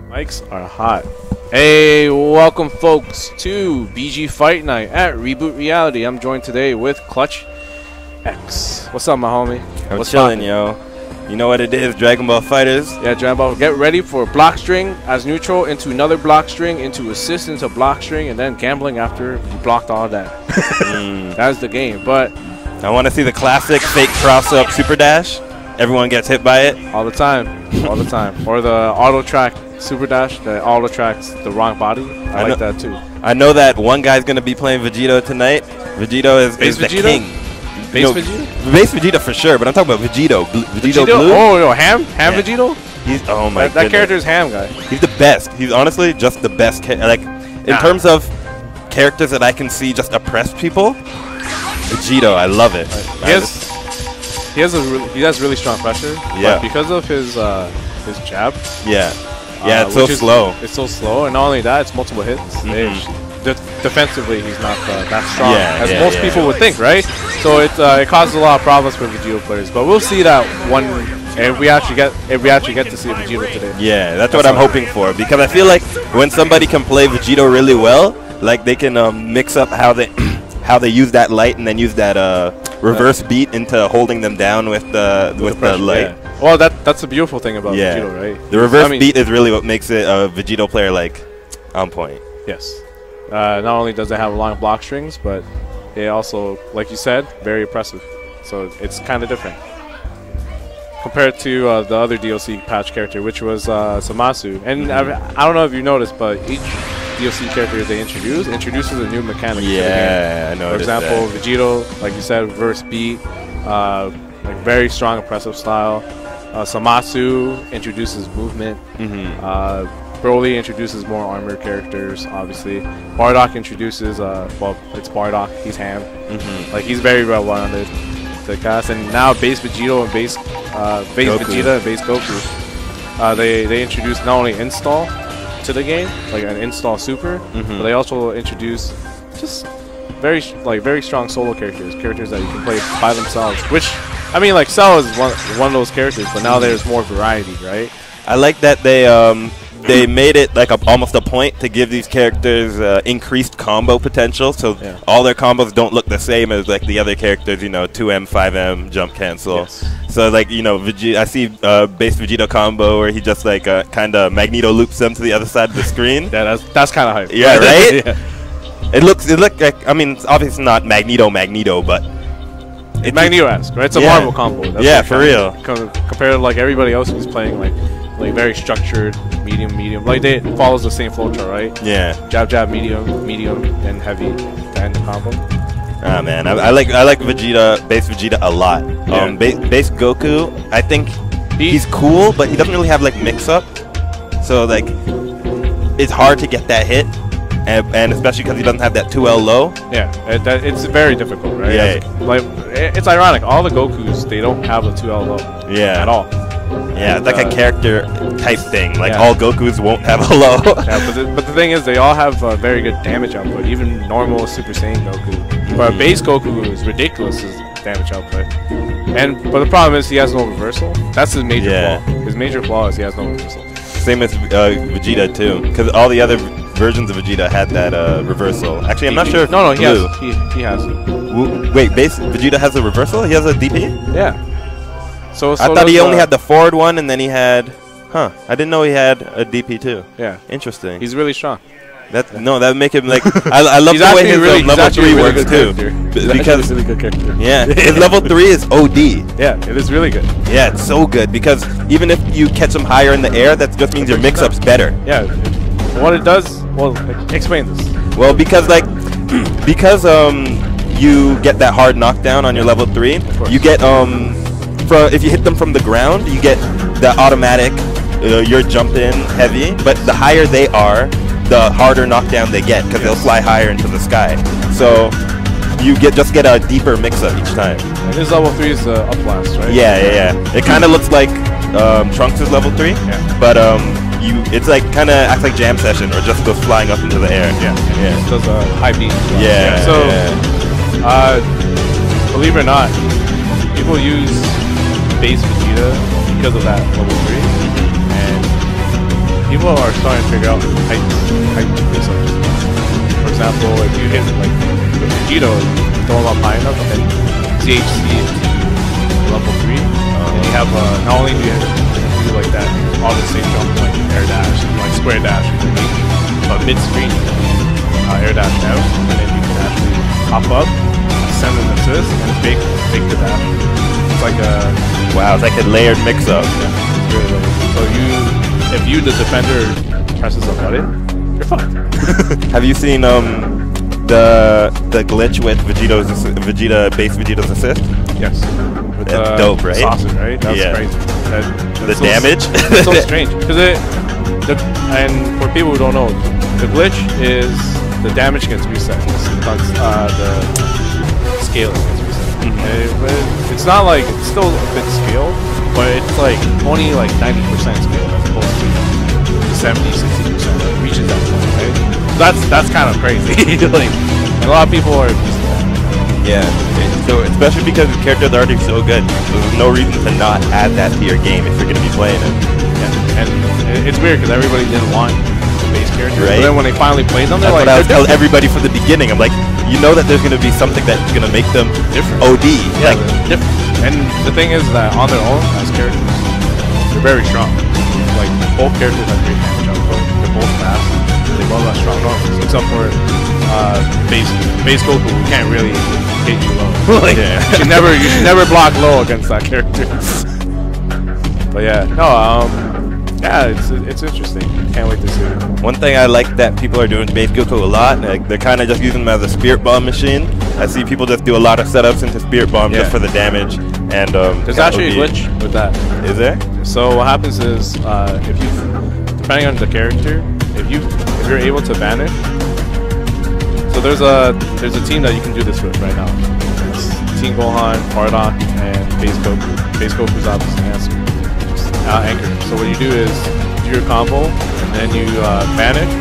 Mics are hot. Hey, welcome folks to BG Fight Night at Reboot Reality. I'm joined today with Clutch X. What's up, my homie? I'm chilling, yo. You know what it is, Dragon Ball Fighters. Yeah, Dragon Ball. Get ready for block string as neutral into another block string, into assist into block string, and then gambling after you blocked all that. That's the game. But I want to see the classic fake cross-up super dash. Everyone gets hit by it. all the time. All the time. Or the auto track super dash that auto tracks the wrong body. I like that too. I know that one guy's going to be playing Vegito tonight. Vegito is the king. Base Vegeta? Base Vegeta for sure, but I'm talking about Vegito. Vegito Blue. Oh, no, Ham Yeah. Vegito? He's, oh my That character is Ham, guy. He's the best. He's honestly just the best. Like, in terms of characters that I can see just oppress people, Vegito, I love it. He has really strong pressure. Yeah. But because of his jab. Yeah. Yeah, it's so slow. It's so slow, and not only that, it's multiple hits. Defensively, he's not that strong as most people would think, right? So it causes a lot of problems for Vegito players. But we'll see that one if we actually get to see Vegito today. Yeah, that's what I'm hoping for, because I feel like when somebody can play Vegito really well, like they can mix up how they use that light and then use that reverse beat into holding them down with the light. Yeah. Well, that's the beautiful thing about Vegito, right? The reverse beat is really what makes it a Vegito player like on point. Yes. Not only does it have long block strings, but it also, like you said, very oppressive. So it's kind of different compared to the other DLC patch character, which was Samasu. And I don't know if you noticed, but each DLC character they introduces a new mechanic. Yeah, I know. For example, Vegito, like you said, reverse beat, like very strong oppressive style. Samasu introduces movement. Broly introduces more armor characters, obviously. Bardock introduces, well, it's Bardock, he's Ham. Like, he's very well rounded to cast. And now base Vegito and base Vegeta and base Goku, they introduce not only install to the game, like an install super, but they also introduce just very strong solo characters that you can play by themselves. Which, I mean, like, Cell is one of those characters, but now there's more variety, right? I like that they made it like almost a point to give these characters increased combo potential, so all their combos don't look the same as like the other characters, you know, 2M, 5M, jump cancel. Yes. So like, you know, I see base Vegito combo where he just like kind of Magneto loops them to the other side of the screen. Yeah, that's kind of hype. Yeah, right? Yeah. It looked like, I mean, it's obviously not Magneto, but it's Magneto-esque, right? It's a Marvel combo. That's for real. Compared to like everybody else who's playing like very structured, medium. Like, they follows the same flowchart, right? Yeah. Jab, medium, then heavy to end the combo. Ah, man, I like Vegeta, base Vegeta a lot. Base Goku, I think he's cool, but he doesn't really have like mix-up. So like, it's hard to get that hit, and especially because he doesn't have that 2L low. Yeah, it's very difficult, right? Yeah. Like, it's ironic. All the Gokus, they don't have a 2L low. Yeah. At all. Yeah, it's like a character type thing. Like, all Gokus won't have a low. But the thing is, they all have very good damage output. Even normal Super Saiyan Goku. But base Goku is ridiculous as damage output. But the problem is he has no reversal. That's his major flaw. His major flaw is he has no reversal. Same as Vegeta too, because all the other versions of Vegeta had that reversal. Actually, I'm not sure. No, he has. Wait, base Vegeta has a reversal? He has a DP? Yeah. So I thought he only had the forward one, and then he had. I didn't know he had a DP too. Yeah. Interesting. He's really strong. That would make him like. I love the way his level 3 works too. Because really good character. Yeah, his level 3 is OD. Yeah, it is really good. Yeah, it's so good because even if you catch him higher in the air, that just means your mix-up's better. Yeah. What it does? Well, explain this. Well, because you get that hard knockdown on your level 3, you get if you hit them from the ground, you get the automatic, you're jumping heavy, but the higher they are, the harder knockdown they get, because they'll fly higher into the sky. So you just get a deeper mix-up each time. And his level 3 is up blast, right? Yeah. It kind of looks like Trunks' level 3, but it's like kind of acts like Jam Session, or just goes flying up into the air. Yeah. It does a high beat. Yeah. So, believe it or not, people use base Vegeta because of that level 3, and people are starting to figure out height missiles. For example, if you hit like with Vegito, throw him up high enough, and CHC into level 3, and you have not only do you do like that all the same jump like air dash, like square dash, but mid screen you can air dash out, and then you can actually hop up, send an assist, and fake the dash. It's like a wow, it's like a layered mix-up. Yeah, it's really layered. So if you the defender presses a button, you're fucked. Have you seen the glitch with base Vegeta's assist? Yes. With that's dope, right? Saucer, right? That's crazy. The damage? It's so strange. Because and for people who don't know, the glitch is the damage gets reset. The scaling gets reset. It's not like, it's still a bit scaled, but it's like only like 90% scaled as opposed to 70-60%. It reaches that point, right? So that's kind of crazy. Like, a lot of people are just yeah. So especially because the characters are already so good, there's no reason to not add that to your game if you're going to be playing it. Yeah. And it's weird because everybody didn't want the base characters, right? But then when they finally played them, they're that's like, what I was telling everybody from the beginning. I'm like, you know that there's going to be something that's going to make them different. OD. Yeah, like, different. And the thing is that on their own as characters, they're very strong. Like both characters have great damage output. They're both fast. They both have strong arms, except for base Goku, who can't really hit you low. Like, you should never block low against that character. But yeah, no, yeah, it's interesting. Can't wait to see it. One thing I like that people are doing base Goku a lot, like they're kind of just using him as a Spirit Bomb machine. I see people just do a lot of setups into Spirit Bomb just for the damage. And there's actually a glitch with that. Is there? So what happens is, if you, depending on the character, if you're able to banish. So there's a team that you can do this with right now. It's Team Gohan, Bardock, and base Goku. Base Goku's opposite anchor. So what you do is do your combo, and then you banish.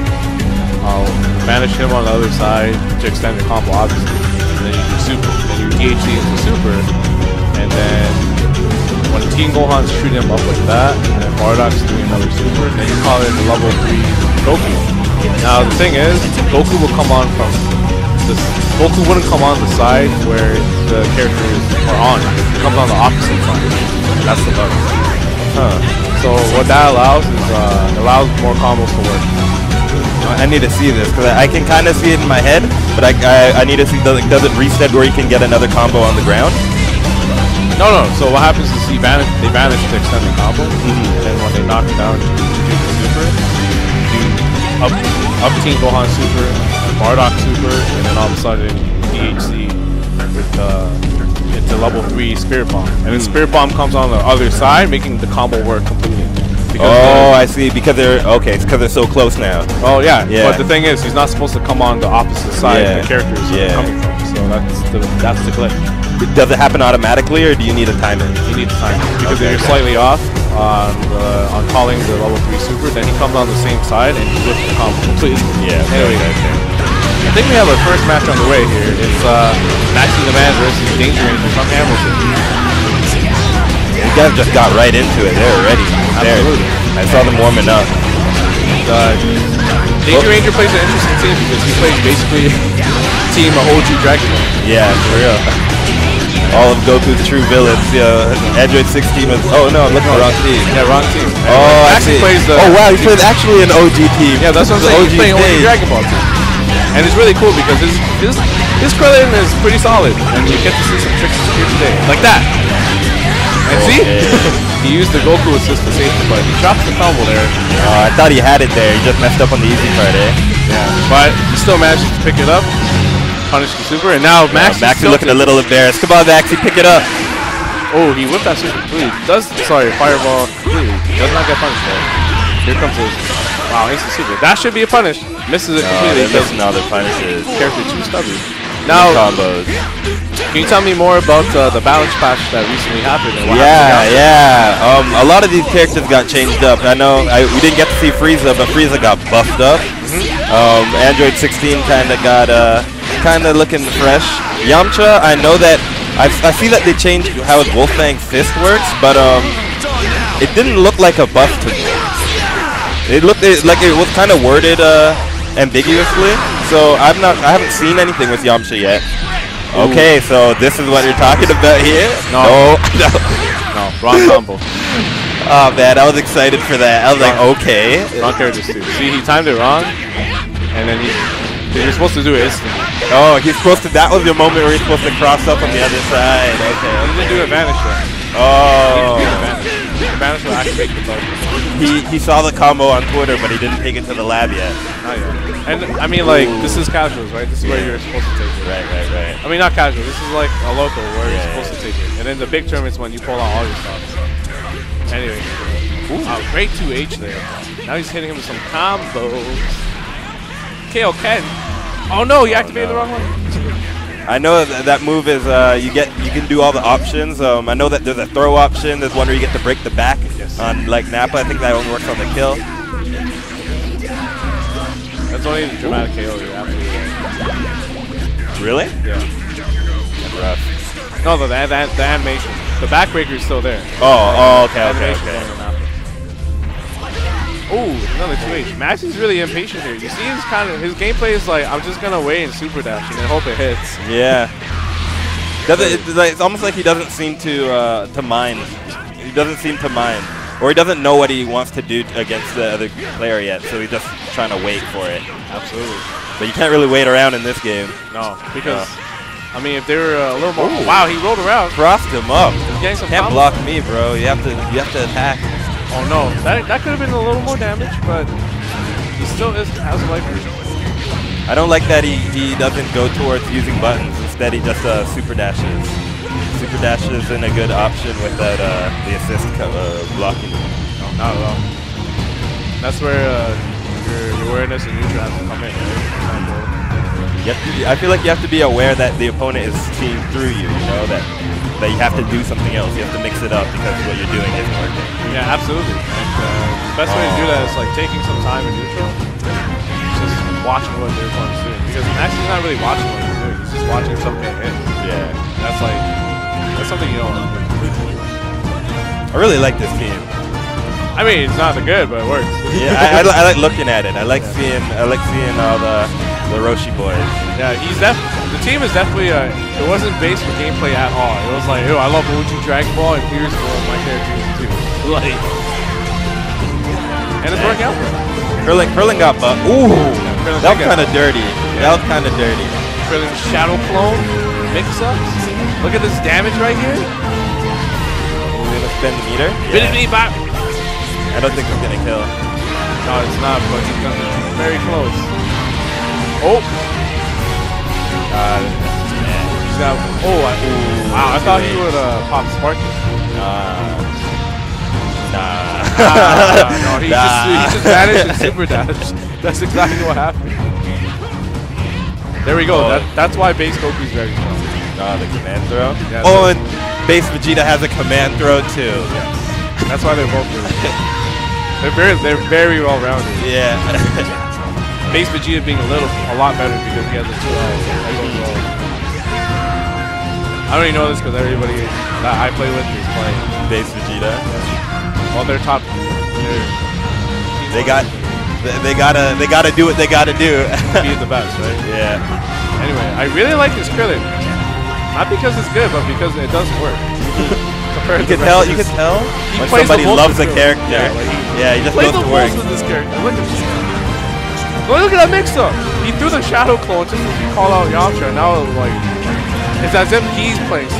I'll banish him on the other side to extend your combo, obviously. And then you do super. Then you DHC into super, and then when Team Gohan's shooting him up like that, and then Bardock's doing another super, then you call it the level 3 Goku. Now the thing is, Goku will come on from this. Goku wouldn't come on the side where the characters are on. It comes on the opposite side. That's the bug. So what that allows is allows more combos to work. I need to see this because I can kind of see it in my head, but I need to see does it reset where you can get another combo on the ground? No. So what happens is they vanish to extend the combo, and then when they knock it down, you do the super. Up Team Gohan super, Bardock super, and then all of a sudden DHC with into level 3 Spirit Bomb. And then Spirit Bomb comes on the other side, making the combo work completely. I see. Because they're they're so close now. Oh yeah. But the thing is, he's not supposed to come on the opposite side the characters are coming from. So that's the glitch. Does it happen automatically, or do you need to time it? You need to time it because if you're slightly off on calling the level 3 super, then he comes on the same side and he flips the combo completely. Yeah. Anyway, I think we have our first match on the way here. It's Maxi the Man versus Danger Ranger from Hamilton. You guys just got right into it. They're ready. Absolutely. I saw them warming up. Danger Ranger plays an interesting team because he plays basically team OG Dragon Ball. Yeah, for real. All of Goku's true villains. Android 16 was. Oh no, I'm looking at the wrong team. Yeah, wrong team. Oh, actually plays the. Oh wow, he plays actually an OG team. Yeah, that's what I'm saying. He's playing OG Dragon Ball team. And it's really cool because his Krillin is pretty solid, and you get to see some tricks here today, like that. And see, he used the Goku assist to save him, but he drops the combo there. I thought he had it there. He just messed up on the easy part, eh? Yeah, but he still manages to pick it up, punish the super, and now Maxi looking a little embarrassed. Come on, Maxi, pick it up. Oh, he whipped that super completely. Fireball completely. Does not get punished though. Here comes his. Wow, he's the super. That should be a punish. Misses it completely. They're missing all their punishes. Character too stubborn. Now, combos. Can you tell me more about the balance patch that recently happened? And what happened a lot of these characters got changed up. I know we didn't get to see Frieza, but Frieza got buffed up. Android 16 kind of looking fresh. Yamcha, I know that I see that they changed how his Wolfang fist works, but it didn't look like a buff to me. It looked like it was kind of worded ambiguously. So I haven't seen anything with Yamcha yet. Ooh. Okay, so this is what you're talking about here? No. No. No, wrong combo. Oh man, I was excited for that. I was like, okay. Wrong character too. See, he timed it wrong, and then you're supposed to do it instantly. Oh, he's supposed to. That was your moment where he's supposed to cross up on the other side. Okay. He didn't do advantage yet. Oh. Advantage will activate the button. He saw the combo on Twitter, but he didn't take it to the lab yet. Not yet. And I mean, like, this is casuals, right? This is where you're supposed to take it. Right. I mean, not casual. This is like a local where you're supposed to take it. And then the big tournament's when you pull out all your stops. Anyway. Great 2H there. Now he's hitting him with some combos. KO Ken. Oh no, he activated the wrong one. I know that move is you can do all the options. I know that there's a throw option. There's one where you get to break the back on like Nappa. I think that only works on the kill. That's only the dramatic KO. You're absolutely right. Really? Yeah. That's rough. No, the animation. The backbreaker is still there. Oh, okay. Oh, another 2H. Max is really impatient here. You see his gameplay is like, I'm just gonna wait and super dash and hope it hits. Yeah. It's almost like he doesn't seem to mind. He doesn't seem to mind. Or he doesn't know what he wants to do against the other player yet, so he's just trying to wait for it. Absolutely. But you can't really wait around in this game. No, because, I mean, if they were a little more... Ooh. Wow, he rolled around. Crossed him up. He's getting some can't block me, bro. You have to attack. Oh no, that could have been a little more damage, but he still has a life reach. I don't like that he doesn't go towards using buttons. Instead, he just super dashes. Super dash isn't a good option without the assist blocking. No, not at all. That's where your awareness and neutral has to come in, right? I feel like you have to be aware that the opponent is seeing through you, you know, that you have to do something else. You have to mix it up because what you're doing isn't working. Yeah, absolutely. And, the best way to do that is like taking some time in neutral, just watching what the opponent's doing. Because Max is not really watching what he's doing. He's just watching himself get hit. Yeah. That's something you don't want to do. I really like this team. I mean, it's not that good, but it works. Yeah, I like looking at it. I like seeing all the Roshi boys. Yeah, the team is definitely it wasn't based for gameplay at all. It was like, ew, I love Uchi Dragon Ball, and here's one of my characters too. Like, and it's working out. Krillin got butt. Ooh, yeah, that was kind of dirty. Yeah. That was kind of dirty. Krillin Shadow Clone mix-ups. Look at this damage right here. We're gonna spin the meter. Yeah. I don't think he's gonna kill. No, it's not, but he's gonna very close. Oh. He's got. Wow, I thought he would pop Sparky. No, he just vanished in super dash. That's exactly what happened. There we go. That's why base Goku's very strong. The command throw. Yeah, and base Vegeta has a command throw too. Yes. That's why they're both really good. They're very well rounded. Yeah. Base Vegeta being a lot better because he has a 2L. I don't even know this because everybody that I play with is playing base Vegeta. Well, they're top. They gotta do what they gotta do. Be the best, right? Yeah. Anyway, I really like this Krillin. Not because it's good, but because it doesn't work. You can tell when somebody loves a character. Yeah, he just goes to work. With this character. Look at this. Look at that mix-up. He threw the Shadow Clone just to call out Yamcha. Now, like, it's as if he's playing 16.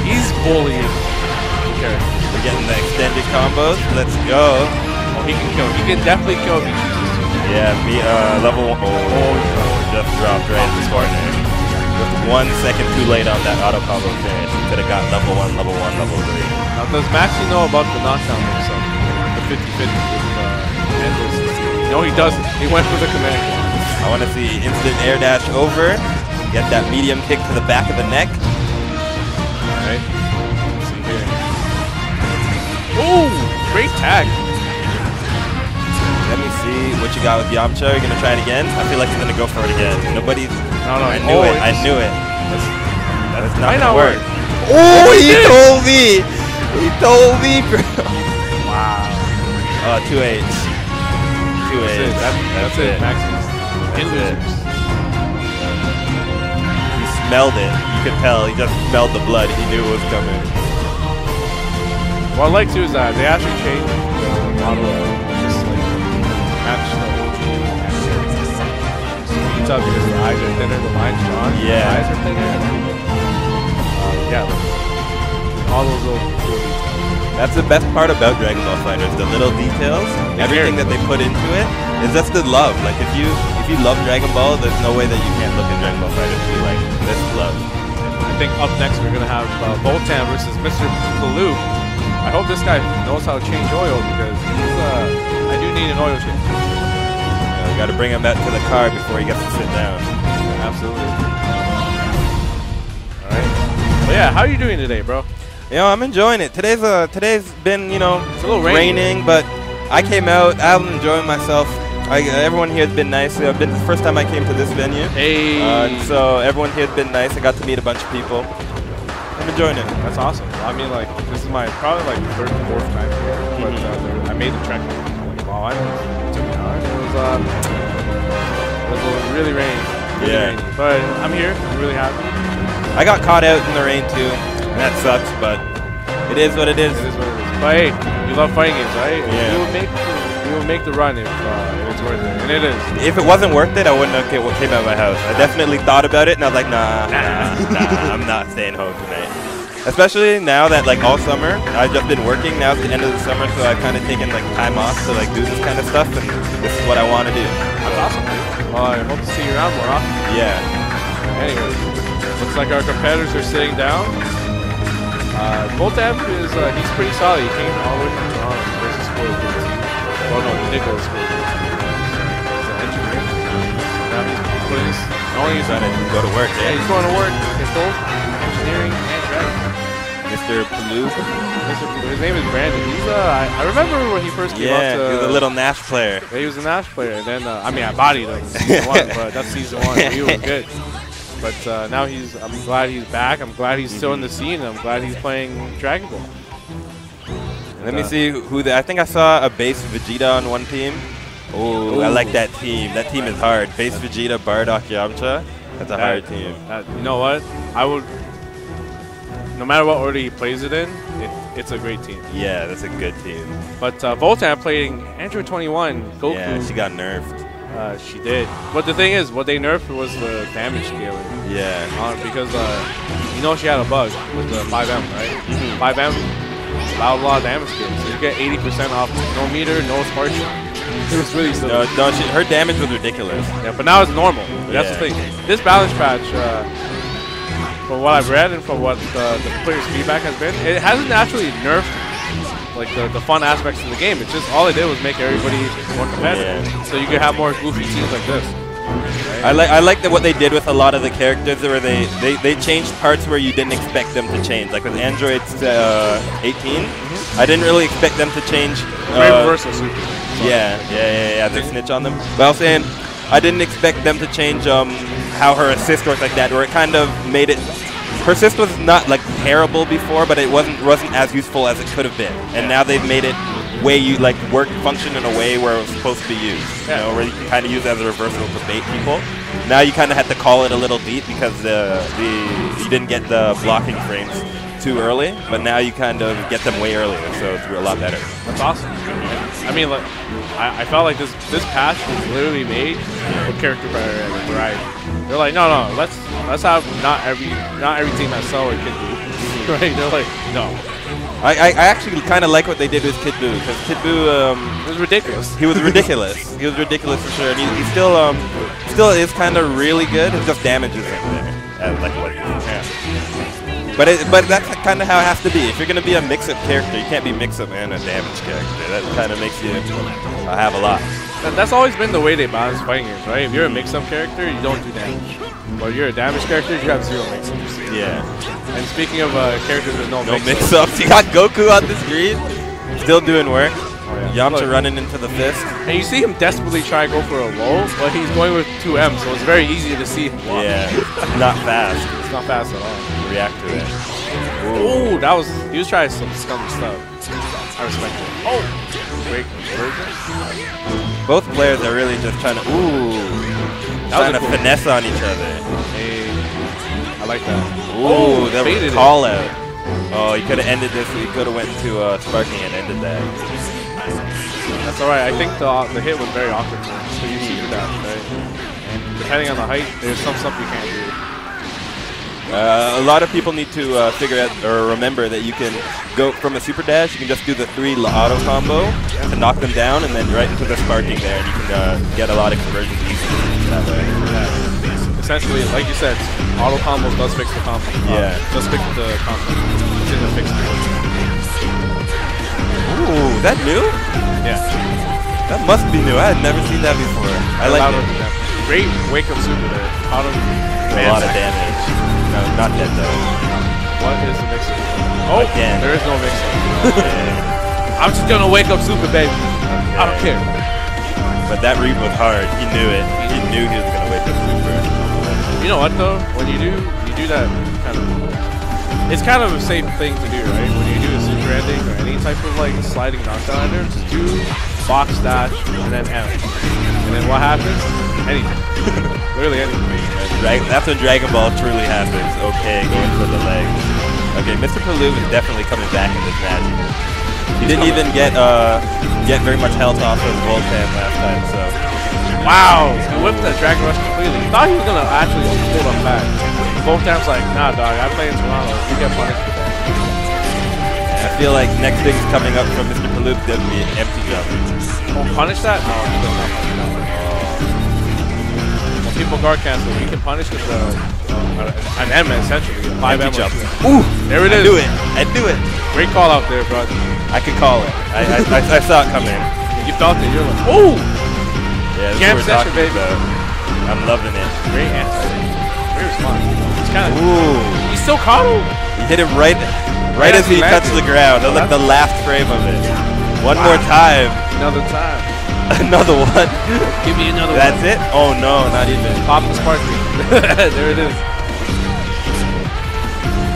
He's bullying the character. We're getting the extended combos. Let's go. Oh, he can kill. He can definitely kill if he chooses to. Yeah, level 1. Just dropped right in this corner. Just 1 second too late on that auto combo finish. He could have got level 1, level 1, level 3. Now, does Maxie know about the knockdown mix-up? The 50-50 with endless? No, he doesn't. He went for the command. I want to see instant air dash over. Get that medium kick to the back of the neck. Alright. Let's see here. Ooh! Great tag. Let me see what you got with Yamcha. Are you going to try it again? I feel like he's going to go for it again. Nobody's... No, I knew it. I knew it. That's not going to work. Oh, he told me! He told me, bro. Wow. 2H. 2A. That's it. Max in losers. He smelled it. You could tell. He just smelled the blood. He knew it was coming. What I like too is that they actually changed the model of just like match the OG. You can tell because the eyes are thinner, the line's drawn. Yeah. The eyes are thinner. Yeah. All those little details. That's the best part about Dragon Ball FighterZ, the little details, everything that they put into it is just the love. Like if you love Dragon Ball, there's no way that you can't look at Dragon Ball FighterZ and be like, this is love. I think up next we're gonna have Voltan versus Mr. Baloo. I hope this guy knows how to change oil because I do need an oil change. We got to bring him back to the car before he gets to sit down. Yeah, absolutely. All right. But yeah, how are you doing today, bro? You know, I'm enjoying it. Today's been, you know, it's a little raining, but I came out. I'm enjoying myself. Everyone here has been nice. It's the first time I came to this venue. Hey. So everyone here has been nice. I got to meet a bunch of people. I'm enjoying it. That's awesome. I mean, like, this is my probably like third or fourth time here, but I made the trek. Like, wow, it took me hard. It was really rainy. Really rainy. But I'm here. I'm really happy. I got caught out in the rain too. That sucks, but it is what it is. It is what it is. But hey, we love fighting games, right? Yeah. We will make the run if it's worth it, and it is. If it wasn't worth it, I wouldn't have came out of my house. I definitely thought about it, and I was like, nah, I'm not staying home tonight. Especially now that like all summer, I've just been working. Now it's the end of the summer, so I've kind of taken like time off to like do this kind of stuff, and this is what I want to do. That's awesome, dude. Well, I hope to see you around more often. Yeah. Anyway, looks like our competitors are sitting down. Voltan is he's pretty solid. He came all the way from Toronto versus Squid. Well, no, Nicholas Squid. He's an engineer. Now he's putting his. Only he's trying to go to work. Yeah, he's going to work. He's both engineering and driving. Mr. Paloo. His name is Brandon. He's I remember when he first came up to. He was a little Nash player. Yeah, he was a Nash player. And then I mean I bodied him in season 1, but that's season 1. He was good. But now I'm glad he's back. I'm glad he's still in the scene. I'm glad he's playing Dragon Ball. Let me see who I think I saw a base Vegeta on one team. Oh, I like that team. That team is hard. Base Vegeta, Bardock, Yamcha. That's a hard team. You know what? I would. No matter what order he plays it in, it's a great team. Yeah, that's a good team. But Voltan playing Android 21, Goku. Yeah, she got nerfed. She did. But the thing is, what they nerfed was the damage scaling. Yeah. Because, you know she had a bug with the 5M, right? 5M allowed a lot of damage scaling. So you get 80% off. No meter, no spark. It was really silly. No, her damage was ridiculous. Yeah, but now it's normal. That's the thing. This balance patch, from what I've read and from what the players' feedback has been, it hasn't actually nerfed like the fun aspects of the game. It's just all it did was make everybody more competitive. Yeah. So you could have more goofy teams like this. Right? I like that what they did with a lot of the characters where they changed parts where you didn't expect them to change. Like with Android 18, I didn't really expect them to change. Reversal super. Yeah. They snitch on them. But I was saying I didn't expect them to change how her assist works like that, where it kind of made it. Her assist was not like terrible before, but it wasn't as useful as it could have been. And now they've made it function in a way where it was supposed to be used. You know, where you can kind of use it as a reversal to bait people. Now you kind of had to call it a little deep because you didn't get the blocking frames too early, but now you kind of get them way earlier, so it's a lot better. That's awesome. I mean, like, I felt like this patch was literally made for character variety. They're like, no, let's have not every team has Cell or Kid Buu, right? They're like, no. I actually kind of like what they did with Kid Buu, because Kid Buu was ridiculous. He was ridiculous. He was ridiculous for sure, and he still is kind of really good. It just damages him there, like what he is. Yeah. But that's kind of how it has to be. If you're going to be a mix-up character, you can't be mix-up and a damage character. That kind of makes you have a lot. That's always been the way they balance fighting games, right? If you're a mix-up character, you don't do damage. But if you're a damage character, you have 0 mix-ups. Yeah. And speaking of characters with no mix-ups, you got Goku on the screen, still doing work. Yamcha running into the fist. And you see him desperately try to go for a low, but he's going with 2M, so it's very easy to see him block. Yeah, not fast. It's not fast at all. React to it. Ooh, he was trying some scummy stuff. I respect it. Oh! Great conversion. Both players are really just trying to Cool. finesse on each other. Hey, I like that. Ooh, that was a baited call out. Oh, he could have ended this. He could have went to sparking and ended that. That's all right. I think the hit was very awkward for him. So you see that, right? And depending on the height, there's some stuff you can't do. A lot of people need to figure out or remember that you can go from a super dash. You can just do the 3 auto combo to knock them down, and then right into the sparking there, and you can get a lot of conversions easily that way. Yeah. Essentially, like you said, auto combos does fix the combo. Yeah. Does fix the combo. It didn't fix the Ooh, that new? Yeah. That must be new. I had never seen that before. I like it. Great wake up super there. Caught him. A lot of damage. No, not dead though. What is the mix-up? Oh, again. There is no mix-up. I'm just gonna wake up super, baby. Okay. I don't care. But that read was hard. He knew it. He knew he was gonna wake up super. You know what though? When you do that kind of, it's kind of a safe thing to do, right? When you do a super ending or any type of like sliding knockdown ender, just do box dash and then M. And then what happens? Anything. Literally anything. That's when Dragon Ball truly happens. Okay, going for the leg. Okay, Mr. Palou is definitely coming back in this match. He didn't even get very much health off of Voltan last time, so. Wow, he whipped that Dragon Rush completely. Thought he was gonna actually hold up back. Voltan's like, nah, dog, I play in Toronto. You get punished for that. I feel like next thing's coming up from Mr. Palou gonna be an empty jump. Oh, punish that? No, he does not punish that. When people guard cancel, you can punish with an M essentially, a 5M jump. Ooh, there it is. I knew it. Great call out there, bro. I could call it. I saw it coming. You felt it. You're like, ooh! Yeah, Jam session, baby. I'm loving it. Great answer. Very smart. It's kind of. Ooh. He still caught him. He hit him right as he touched the ground. That was like the last frame of it. One more time. Another time. Another one. Give me another That's one. it? Oh no, not even. Pop the sparkly. There it is.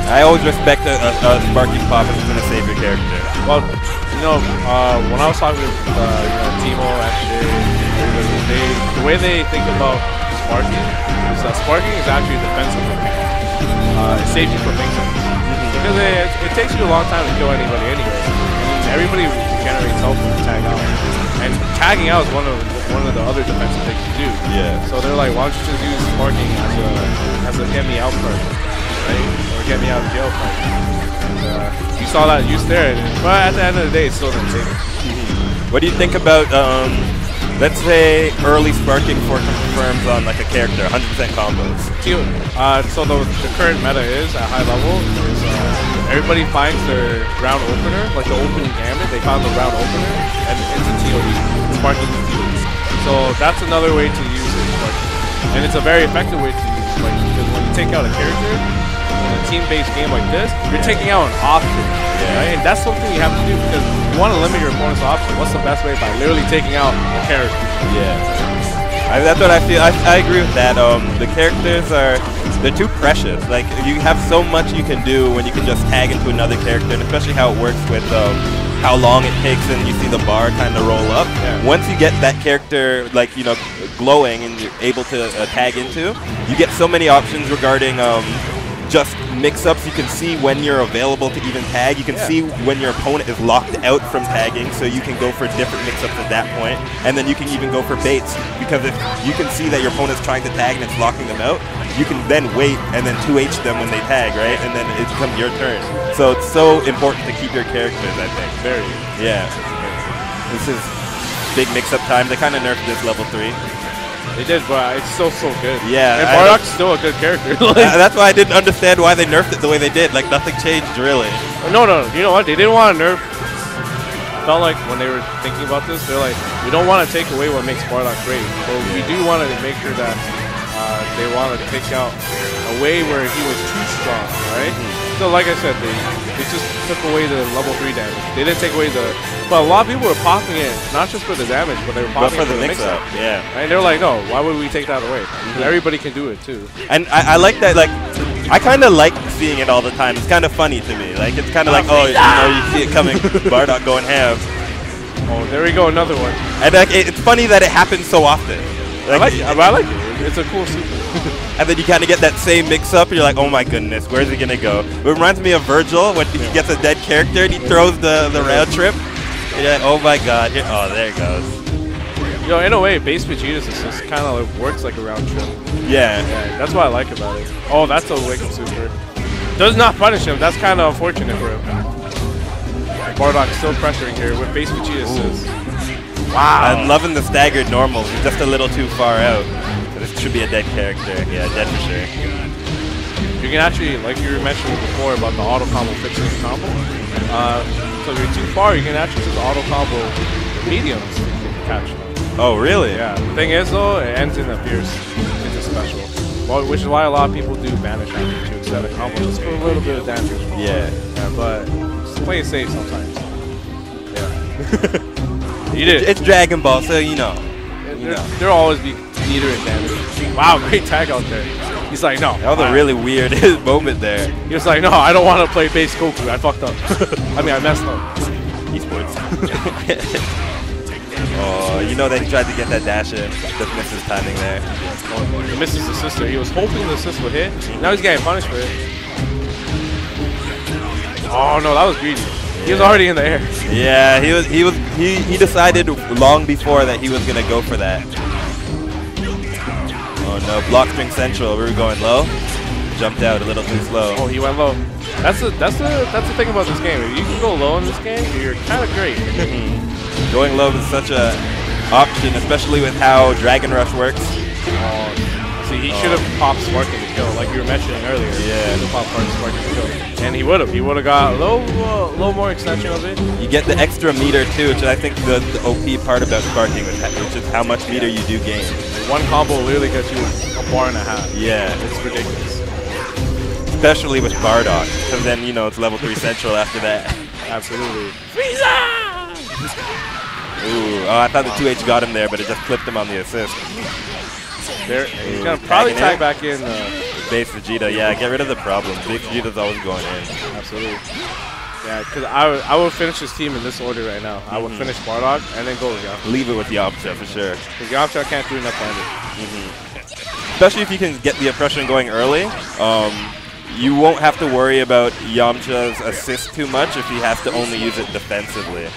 I always respect a sparking pop if it's going to save your character. Well, you know, when I was talking with Timo, actually, the way they think about sparking is sparking is actually a defensive mechanic. It saves you from mix-ups. Because it takes you a long time to kill anybody anyway. Everybody regenerates health when you tag out. And tagging out is one of the other defensive things you do. Yeah. So they're like, why don't you just use sparking as a get me out card, right? Or get me out of jail card. And you saw that use there, but at the end of the day, it's still the same. What do you think about, let's say, early sparking for confirms on like a character, 100% combos? So the current meta is, at high level, is everybody finds their round opener, like the opening gambit, they found the round opener, and it's a TOD, sparking the TOD. So that's another way to use it, and it's a very effective way to use it, because when you take out a character, in a team-based game like this, you're taking out an option, right? And that's something you have to do, because you want to limit your opponent's option. What's the best way? By literally taking out a character. Yeah. That's what I feel. I agree with that. The characters they're too precious. Like, you have so much you can do when you can just tag into another character, and especially how it works with how long it takes and you see the bar kind of roll up. Yeah. Once you get that character, like, you know, glowing and you're able to tag into, you get so many options regarding just mix-ups. You can see when you're available to even tag. You can see when your opponent is locked out from tagging, so you can go for different mix-ups at that point. And then you can even go for baits, because if you can see that your opponent's trying to tag and it's locking them out, you can then wait and then 2H them when they tag, right? And then it becomes your turn. So it's so important to keep your characters, I think. Very. Yeah. This is big mix-up time. They kind of nerfed this level 3. They did, but it's still so good. Yeah. And Bardock's still a good character. That's why I didn't understand why they nerfed it the way they did. Like, nothing changed, really. No. You know what? They didn't want to nerf. Felt like when they were thinking about this, they're like, we don't want to take away what makes Bardock great. But we do want to make sure that they want to take out a way where he was too strong, right? So like I said, they just took away the level 3 damage. They didn't take away but a lot of people were popping it, not just for the damage, but they were popping it for the mix-up. Yeah. And they're like, no, why would we take that away? Everybody can do it too. And I like that, like, I kind of like seeing it all the time. It's kind of funny to me. Like, it's kind of like, oh, you know, you see it coming, Bardock going ham. Oh, there we go, another one. And like, it's funny that it happens so often. I like it. It's a cool super. And then you kind of get that same mix-up, and you're like, oh my goodness, where's it gonna go? It reminds me of Virgil when he gets a dead character and he throws the round trip. And you're like, oh my god, oh, there it goes. Yo, in a way, base Vegeta's assist kind of like works like a round trip. Yeah. That's what I like about it. Oh, that's a wicked super. Does not punish him. That's kind of unfortunate for him. Bardock still pressuring here with base Vegeta assist. Wow. I'm loving the staggered normals. He's just a little too far out. So this should be a dead character. Yeah, dead for sure. You can actually, like you were mentioning before about the auto combo fixing the combo. So if you're too far, you can actually just auto combo mediums to catch them. Oh, really? Yeah. The thing is, though, it ends in a Fierce. It's a special. Well, which is why a lot of people do Banish after too, instead of combo, just for a little bit of damage. Yeah. But just play it safe sometimes. Yeah. You did. It's Dragon Ball, so you know. There'll always be meter and damage. Wow, great tag out there. He's like, no. That was a really weird moment there. He was like, no, I don't want to play base Goku. I fucked up. I mean, I messed up. Esports. Oh, you know that he tried to get that dash in. Just missed his timing there. Oh, he misses the sister. He was hoping the assist would hit. Now he's getting punished for it. Oh no, that was greedy. Yeah. He was already in the air. Yeah, he decided long before that he was gonna go for that. Oh no, block string central. We were going low. Jumped out a little too slow. Oh, he went low. That's the thing about this game. If you can go low in this game, you're kind of great. Going low is such a option, especially with how Dragon Rush works. See, he should have popped Sparking to kill, like you were mentioning earlier. Yeah. He should have popped Sparking to kill. And he would have. He would have got a little more extension of it. You get the extra meter too, which I think the OP part about Sparking, which is how much meter you do gain. One combo literally gets you a bar and a half. Yeah. It's ridiculous. Especially with Bardock, because then, you know, it's level 3 central after that. Absolutely. Ooh, oh, I thought the 2H got him there, but it just flipped him on the assist. He's going to probably tag back in base Vegeta. Yeah, get rid of the problem. Base Vegeta's always going in. Absolutely. Yeah, because I would finish this team in this order right now. I would finish Bardock and then go with Yamcha. Leave it with Yamcha for sure. Because Yamcha can't do enough damage. Especially if you can get the oppression going early. You won't have to worry about Yamcha's assist too much if he has to only use it defensively.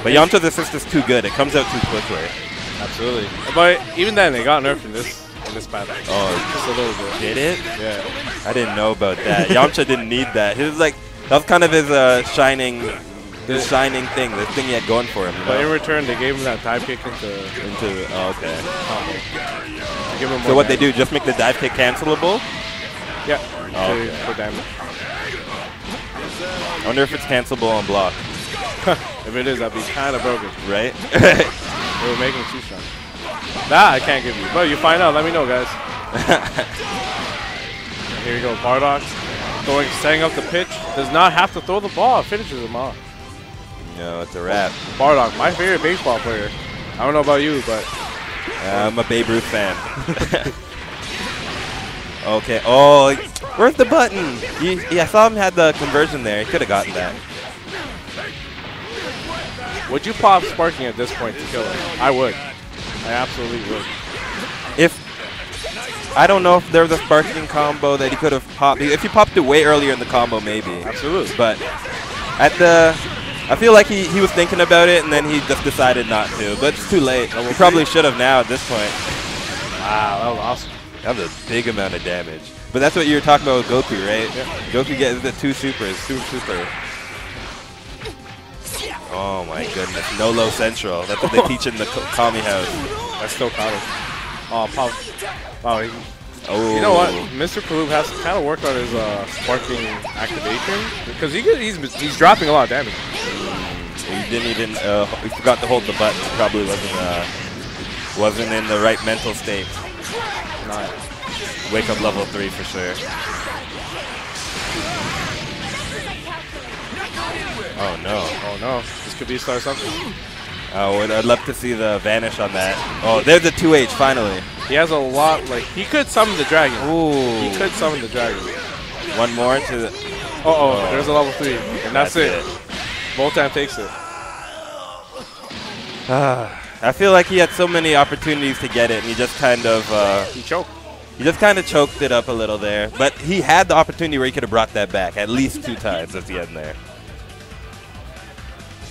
But Yamcha's assist is too good. It comes out too quickly. Absolutely. But even then, it got nerfed in this battle. Oh, just a little bit. Did it? Yeah. I didn't know about that. Yamcha didn't need that. He was like, that was kind of his shining thing, the thing he had going for him. You know? But in return, they gave him that dive kick into oh, okay. Give him so what they do, just make the dive kick cancelable? Yeah. Oh, okay. For damage. I wonder if it's cancelable on block. If it is, that'd be kind of broken. Right? They were making it too strong. That I can't give you. But you find out. Let me know, guys. Here you go. Bardock setting up the pitch. Does not have to throw the ball. Finishes him off. No, it's a wrap. Bardock, my favorite baseball player. I don't know about you, but I'm a Babe Ruth fan. Okay. Oh, where's the button? Yeah, I saw him had the conversion there. He could have gotten that. Would you pop Sparking at this point to kill him? I would. I absolutely would. I don't know if there's a Sparking combo that he could have popped. If he popped it way earlier in the combo, maybe. Absolutely. But I feel like he was thinking about it and then he just decided not to. But it's too late. He probably should have now at this point. Wow, that was awesome. That was a big amount of damage. But that's what you were talking about with Goku, right? Yeah. Goku gets the 2 supers. Super. Oh my goodness. No low central. That's what they teach in the Kami house. That's still powder. Oh, pop. Wow. You know what? Mr. Paloob has to kind of work on his Sparking activation because he's dropping a lot of damage. He didn't even. He forgot to hold the button. Probably wasn't in the right mental state. Not. Wake up level 3 for sure. Oh no. Oh no. This could be Star something. Oh, I'd love to see the vanish on that. Oh, there's the 2H finally. He has a lot, like, he could summon the dragon. Ooh. He could summon the dragon. One more to the... Oh, there's a level 3. And that's it. Voltan takes it. I feel like he had so many opportunities to get it, and he just kind of He choked. he just kind of choked it up a little there. But he had the opportunity where he could have brought that back at least 2 times at the end there.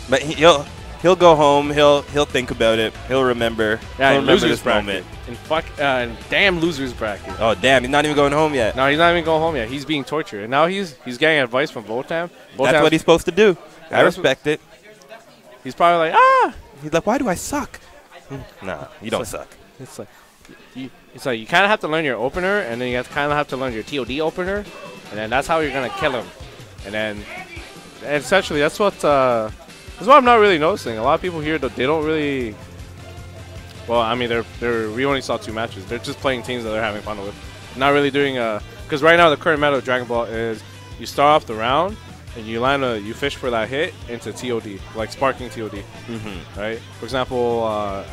But he'll go home. He'll think about it. He'll remember. Yeah, he'll remember losers this bracket. moment. In damn losers bracket. Oh damn! He's not even going home yet. No, he's not even going home yet. He's being tortured, and now he's getting advice from Botam. That's what he's supposed to do. Yeah, I respect it. He's probably like, ah. He's like, why do I suck? Nah, you don't suck. It's like you kind of have to learn your opener, and then you kind of have to learn your TOD opener, and then that's how you're gonna kill him. And essentially, that's what I'm not really noticing. A lot of people here, they don't really. Well, I mean, we only saw 2 matches. They're just playing teams that they're having fun with. Not really doing because right now the current meta of Dragon Ball is you start off the round and you fish for that hit into TOD, like sparking TOD. Right? For example,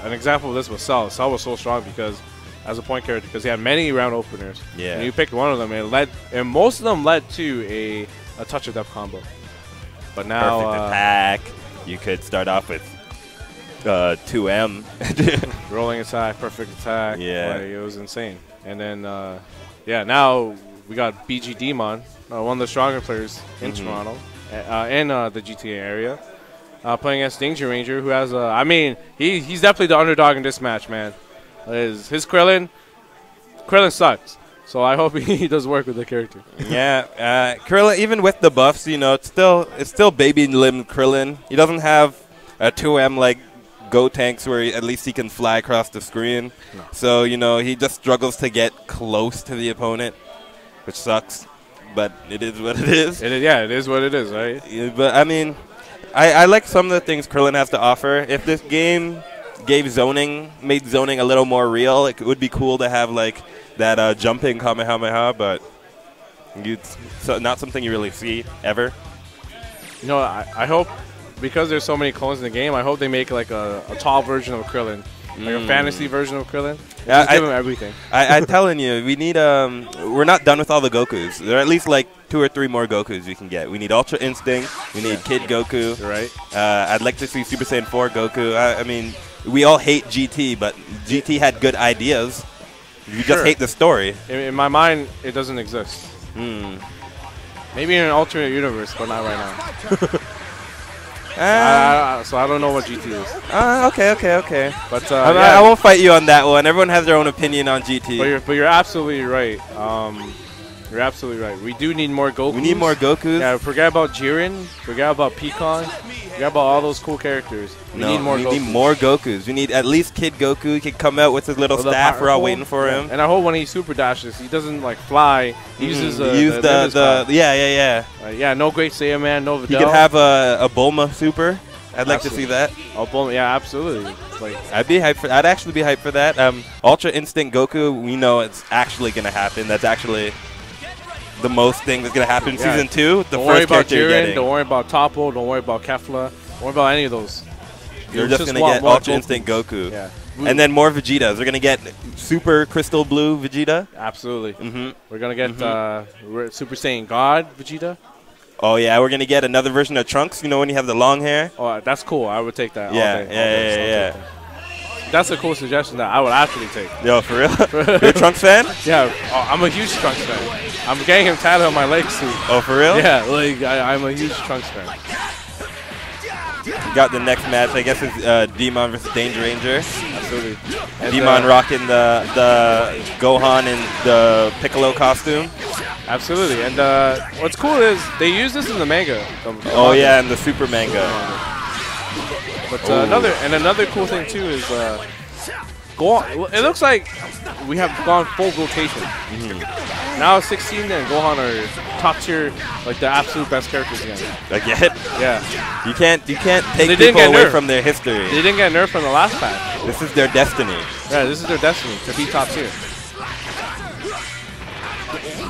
an example of this was Cell. Cell was so strong because as a point character because he had many round openers. Yeah. And you picked one of them and most of them led to a touch of depth combo. But now Perfect attack. You could start off with 2M. rolling attack, perfect attack. Yeah. Like, it was insane. And then, yeah, now we got BG Demon, one of the stronger players in Toronto, in the GTA area, playing against Danger Ranger, who has I mean, he's definitely the underdog in this match, man. His Krillin sucks. So I hope he does work with the character. Yeah, Krillin, even with the buffs, you know, it's still baby limb Krillin. He doesn't have a 2M like Go Tanks where at least he can fly across the screen. No. So, you know, he just struggles to get close to the opponent, which sucks. But it is what it is. It is what it is, right? Yeah, but, I mean, I like some of the things Krillin has to offer. If this game made zoning a little more real, it would be cool to have, like, that jumping Kamehameha, but not something you really see ever. You know, I hope, because there's so many clones in the game, I hope they make like a tall version of Krillin, like a fantasy version of Krillin. Just give him everything. I'm telling you, we need. We're not done with all the Gokus. There are at least like 2 or 3 more Gokus we can get. We need Ultra Instinct. We need Kid Goku. You're right. I'd like to see Super Saiyan 4 Goku. I mean, we all hate GT, but GT had good ideas. You just hate the story. In my mind, it doesn't exist. Maybe in an alternate universe, but not right now. So I don't know what GT is. Okay. But yeah. I I won't fight you on that one. Everyone has their own opinion on GT. But you're absolutely right. You're absolutely right. We do need more Gokus. We need more Gokus. Yeah, forget about Jiren. Forget about Pecan. Forget about all those cool characters. We need more Gokus. We need at least Kid Goku. He could come out with his little staff. We're all waiting for him. And I hope when he super dashes, he doesn't like fly. He uses yeah, no Great Saiyaman, no Videl. He could have a Bulma super. I'd like to see that. Oh, Bulma, yeah, absolutely. Like, I'd actually be hyped for that. Ultra Instinct Goku, we know it's actually going to happen. That's actually the most thing that's going to happen in Season 2. The first character you're getting. Don't worry about Toppo. Don't worry about Kefla. Don't worry about any of those. You're just going to get Ultra Instinct Goku. Yeah. And then more Vegetas. We're going to get Super Crystal Blue Vegeta. Absolutely. We're going to get Super Saiyan God Vegeta. Oh, yeah. We're going to get another version of Trunks. You know when you have the long hair? Oh, that's cool. I would take that. Yeah. That's a cool suggestion that I would actually take. Yo, for real? You're a Trunks fan? Yeah. Oh, I'm a huge Trunks fan. I'm getting him tatted on my legs, too. Oh, for real? Yeah. Like, I'm a huge Trunks fan. We got the next match. I guess it's Demon versus Danger Ranger. Absolutely. And Demon rocking the Gohan in the Piccolo costume. Absolutely. And what's cool is they use this in the manga. Oh yeah, in the Super manga. But another cool thing too is Gohan. It looks like we have gone full rotation. Now 16 and Gohan are top tier, like the absolute best characters again. Again? Yeah. You can't take people away from their history. They didn't get nerfed from the last patch. This is their destiny. Yeah, this is their destiny to be top tier.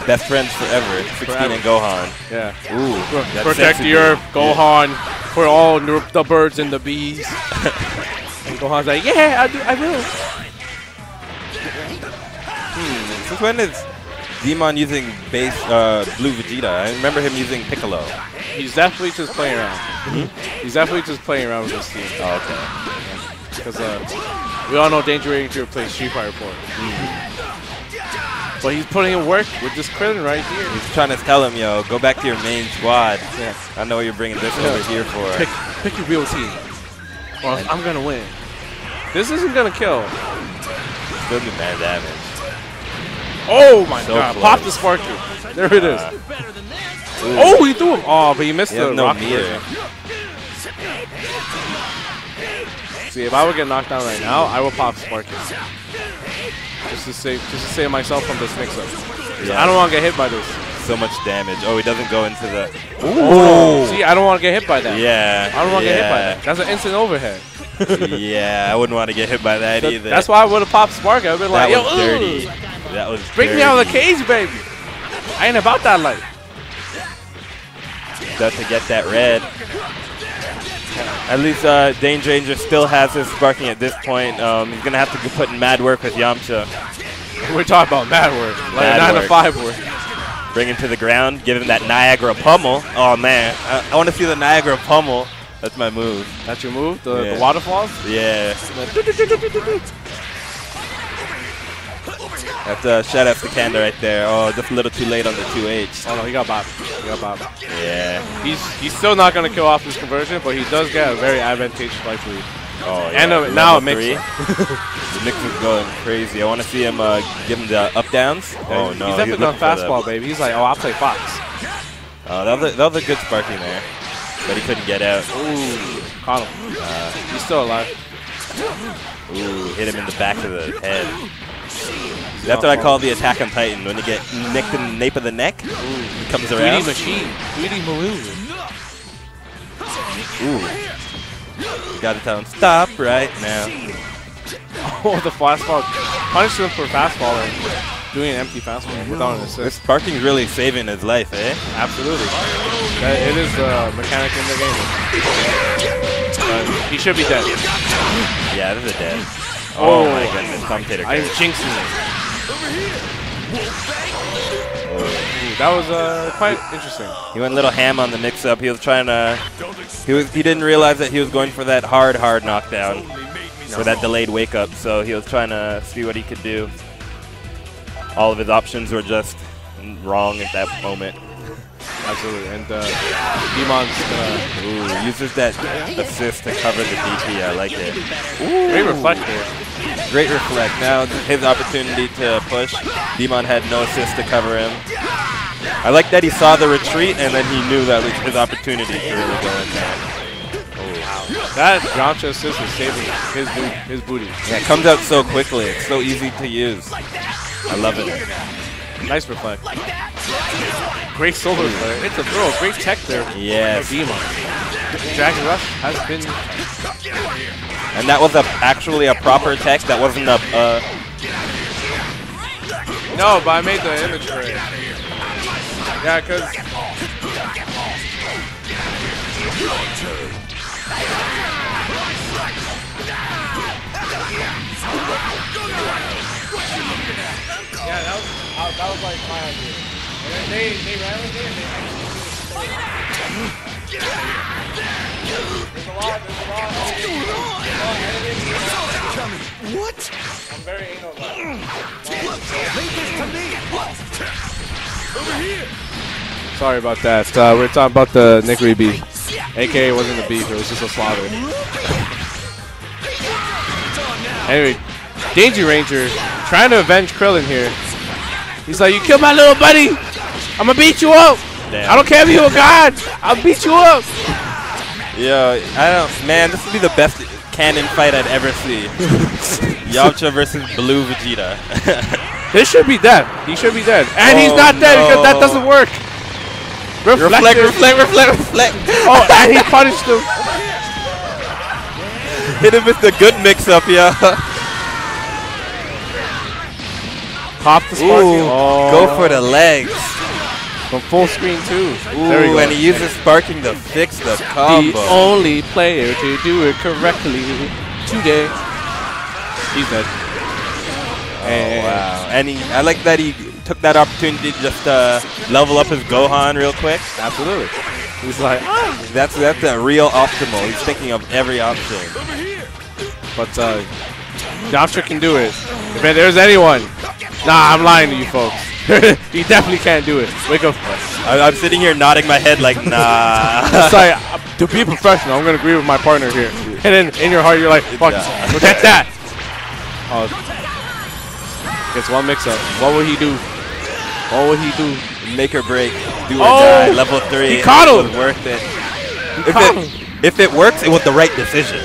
Best friends forever. 16 and Gohan. Yeah. Ooh. Protect the Earth, Gohan, for all the birds and the bees. And Gohan's like, yeah, I will. Since when is Demon using base Blue Vegeta? I remember him using Piccolo. He's definitely just playing around. He's definitely just playing around with this team. Oh, okay. because we all know Danger Ranger plays Street Fighter 4. But he's putting in work with this Krillin right here. He's trying to tell him, yo, go back to your main squad. Yeah. I know what you're bringing this over here for. Pick your real team, or I'm gonna win. This isn't gonna kill. Still do bad damage. Oh my god! Close. Pop the Sparky. There it is. Oh, he threw him. Oh, but he missed the rock meter. See, if I would get knocked down right now, I will pop Sparky. Just to save myself from this mix-up. Yeah. I don't want to get hit by this. So much damage. Oh, he doesn't go into the... Oh. See, I don't want to get hit by that. Yeah. I don't want to get hit by that. That's an instant overhead. Yeah, I wouldn't want to get hit by that either. That's why I would have popped Sparky. I would have been like, yo, dirty. That was break me out of the cage, baby. I ain't about that life. Got to get that red. At least Danger Ranger still has his sparking at this point. He's going to have to put in mad work with Yamcha. We're talking about mad work. Like 9 to 5 work. Bring him to the ground. Give him that Niagara pummel. Oh, man. I want to see the Niagara pummel. That's my move. That's your move? The waterfalls? Yeah. That's shout out to Kanda right there. Oh, just a little too late on the 2H. Oh no, he got bopped. He got bopped. Yeah. He's still not gonna kill off this conversion, but he does get a very advantageous life lead. Oh yeah. And now it makes the mix is going crazy. I want to see him give him the up downs. Oh no. He's definitely done fastball, baby. He's like, oh, I'll play Fox. Oh, that was a good sparking there, but he couldn't get out. Ooh, caught him. He's still alive. Ooh, hit him in the back of the head. That's what I call the attack on Titan. When you get nicked in the nape of the neck, he comes around. 3D machine. 3D balloon. Ooh. Gotta tell him, stop right now. Oh, the fastball. Punished him for fastball and doing an empty fastball without an assist. This sparking's really saving his life, eh? Absolutely. It is the mechanic in the game. He should be dead. Yeah, this is dead. Oh my goodness, commentator. I'm jinxing it. Ooh, that was quite interesting. He went a little ham on the mix-up. He was trying to. He didn't realize that he was going for that hard knockdown, for that delayed wake-up. So he was trying to see what he could do. All of his options were just wrong at that moment. Absolutely, and Demon's uses that assist to cover the DP. I like it. Ooh. Great reflect there. Great reflect. Now his opportunity to push. Demon had no assist to cover him. I like that he saw the retreat and then he knew that was his opportunity to really go in there. Oh. That Yamcha assist is saving his booty. Yeah, it comes out so quickly. It's so easy to use. I love it. Nice reflect. Great solo player. It's a throw. Great tech there. Yes. Demon. Dragon Rush has been. And that was actually a proper tech. That wasn't a. No, but I made the image for it. Yeah, because. Yeah, that was like my idea. And then they ran with it and they There's a lot. What? I'm very anal about it. Leave this to me. Over here. Sorry about that. We're talking about the Nickery beef. AKA it wasn't a beef, it was just a slaughter. Anyway, Danger Ranger trying to avenge Krillin here. He's like, you killed my little buddy. I'm gonna beat you up. Damn. I don't care if you're a god. I'll beat you up. Yo, man, this would be the best canon fight I'd ever see. Yamcha versus Blue Vegeta. This should be dead. He should be dead. And he's not dead because that doesn't work. Reflect. Oh, and he punished him. Hit him with the good mix-up, yeah. Pop the sparking. Oh. Go for the legs. From full screen too. Ooh, there we go. And he uses sparking to fix the combo. The only player to do it correctly today. He's dead. Oh, wow. And I like that he took that opportunity to just level up his Gohan real quick. Absolutely. He's like, that's a real optimal. He's thinking of every option. but Yamcha can do it. If there's anyone, nah, I'm lying to you folks. He definitely can't do it. Wake up. I'm sitting here nodding my head like, nah. It's like, to be professional, I'm gonna agree with my partner here. And then in your heart, you're like, fuck, forget that. Oh, gets one mix-up. What will he do? What will he do? Make or break. Do or die. Level 3. He caught him. It was worth it. If it works, it was the right decision.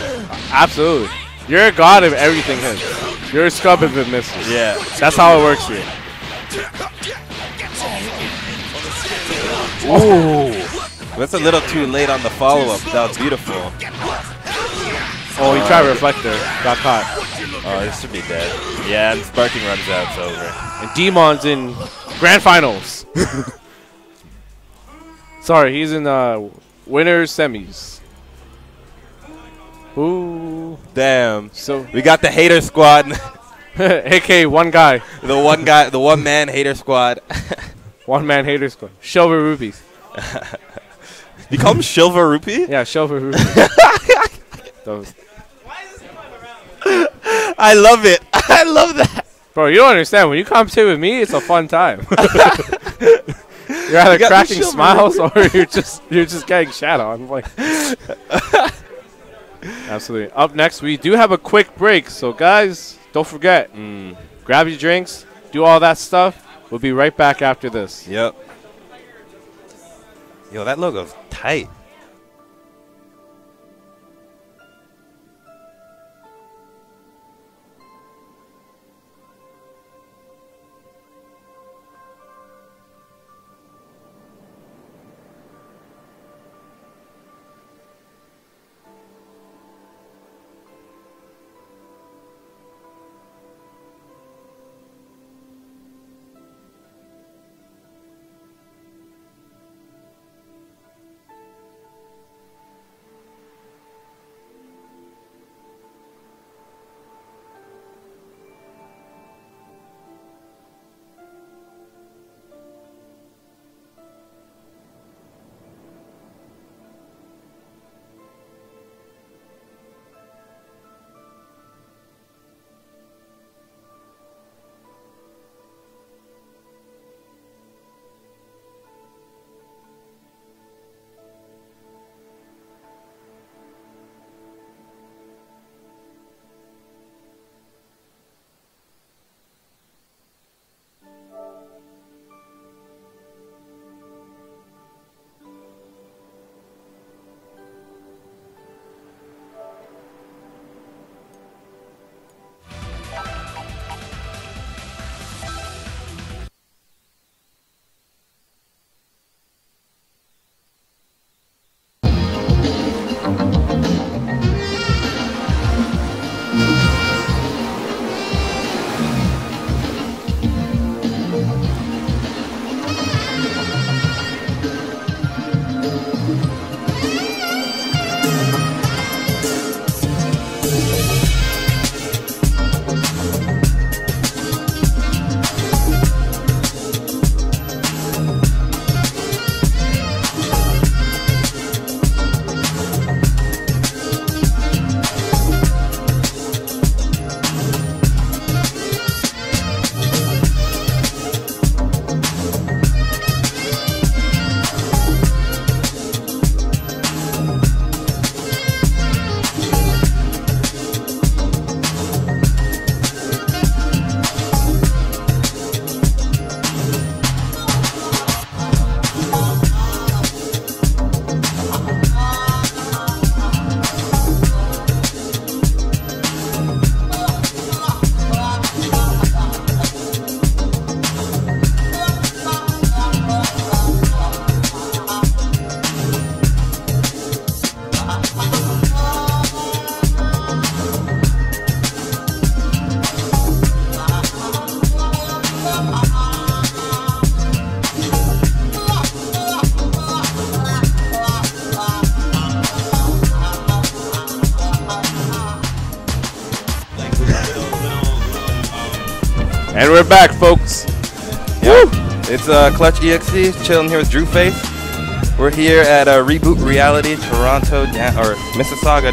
Absolutely. You're a god if everything hits. You're a scrub if it misses. Yeah. That's how it works here. Ooh. That's a little too late on the follow-up. That was beautiful. Oh, he tried Reflector. Got caught. Oh, this should be dead. Yeah, and Sparking runs out, it's over. And Demon's in Grand Finals. Sorry, he's in winners semis. Ooh. Damn. So we got the hater squad. AK one guy. The one guy, the one man hater squad. One man hater squad. Silver rupees. You call him Silver Rupee? Yeah, Silver rupees. I love it. I love that. Bro, you don't understand. When you compete with me, it's a fun time. You're either cracking smiles or you're just getting shat on. Like, absolutely. Up next, we do have a quick break. So, guys, don't forget. Grab your drinks. Do all that stuff. We'll be right back after this. Yep. Yo, that logo's tight. And we're back, folks. Yep. It's Clutch EXC chilling here with Drew Face. We're here at Reboot Reality, Toronto, or Mississauga,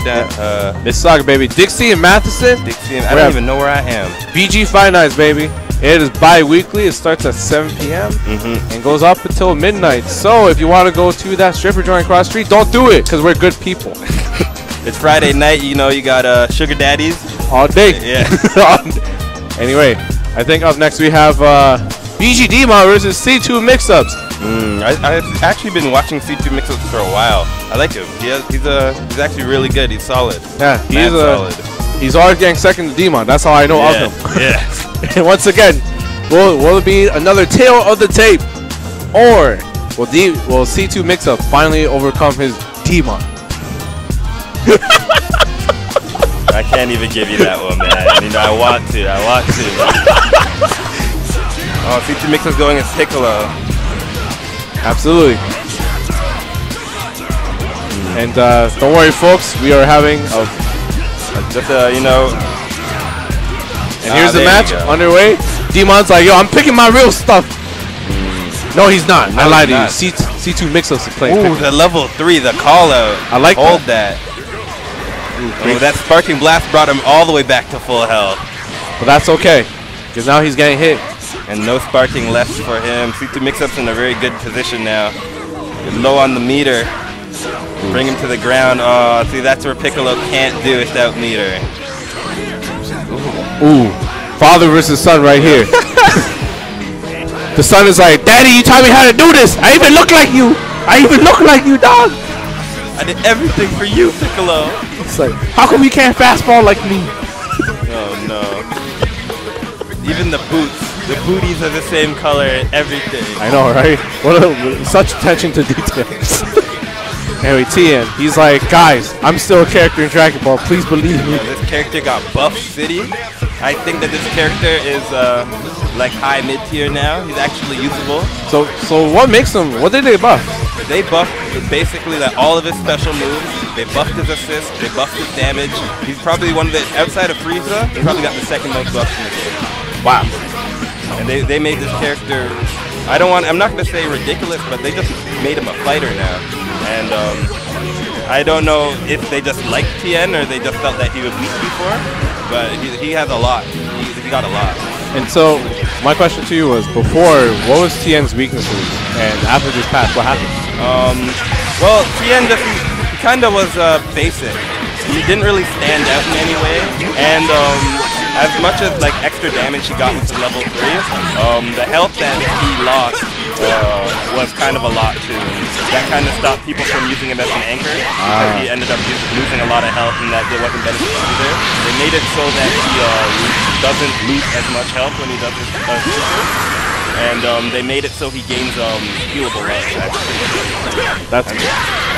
Mississauga, baby. Dixie and Matheson. Dixie, I don't even know where I am. BG Fight Nights, baby. It is bi-weekly. It starts at 7 p.m. And goes up until midnight. So if you want to go to that stripper joint across the street, don't do it, because we're good people. It's Friday night. You know, you got sugar daddies. All day. Yeah. Anyway, I think up next we have BG Demon versus C2 Mix-Ups. I've actually been watching C2 Mix-Ups for a while. I like him. He's actually really good. He's solid. Yeah, solid. He's always getting second to Demon. That's how I know of him. Yeah. And once again, will it be another tail of the tape, or will C2 Mix-Up finally overcome his Demon? I can't even give you that one, man. You know, I want to. Oh, C2 Mix-Up's going as Piccolo. Absolutely. And don't worry, folks. We are having you know. And here's the match underway. Demon's like, yo, I'm picking my real stuff. No, he's not. I lied to you. C2 Mix-Ups is playing. Ooh, the level 3, the call out. I like Hold that. Ooh, that Sparking Blast brought him all the way back to full health. But that's okay, because now he's getting hit. And no sparking left for him. C2 Mix-Up's in a very good position now. He's low on the meter. Bring him to the ground. Oh, see, that's where Piccolo can't do without meter. Ooh, father versus son right here. The son is like, Daddy, you taught me how to do this. I even look like you. Dog. I did everything for you, Piccolo. It's like, how come you can't fastball like me? Oh, no. Even the boots. The booties are the same color and everything. I know, right? Such attention to details. Anyway, TN, he's like, guys, I'm still a character in Dragon Ball. Please believe me. This character got Buff City. I think that this character is like high mid-tier now. He's actually usable. So what makes him? What did they buff? They buffed basically that all of his special moves. They buffed his assist. They buffed his damage. He's probably one of the, outside of Frieza, he probably got the second most buffs in the game. Wow. And they made this character, I'm not going to say ridiculous, but they just made him a fighter now. And I don't know if they just liked Tien or they just felt that he was weak before, but he has a lot. He got a lot. And so my question to you was, before, what was Tien's weaknesses? And after this patch, what happened? Well, Tien just kind of was basic. He didn't really stand out in any way. And as much as like extra damage he got with the level 3, the health that he lost was kind of a lot too. That kind of stopped people from using him as an anchor, because he ended up losing a lot of health, and that it wasn't beneficial either. They made it so that he doesn't lose as much health when he does his super, and they made it so he gains healable life. That's good.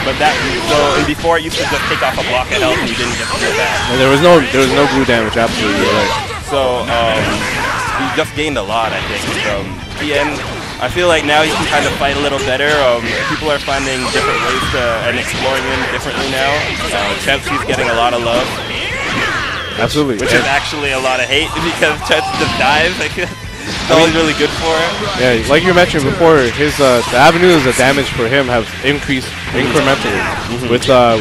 But and before it used to just take off a block of health and you didn't get to do that. And there was no blue damage. Absolutely, you're right. So he just gained a lot, I think. Tien, I feel like now he can kind of fight a little better. People are finding different ways and exploring him differently now. Chansey's getting a lot of love. Absolutely. Which is actually a lot of hate, because Chansey just dives. It's always really good for him. Yeah, like you mentioned before, his the avenues of damage for him have increased incrementally with the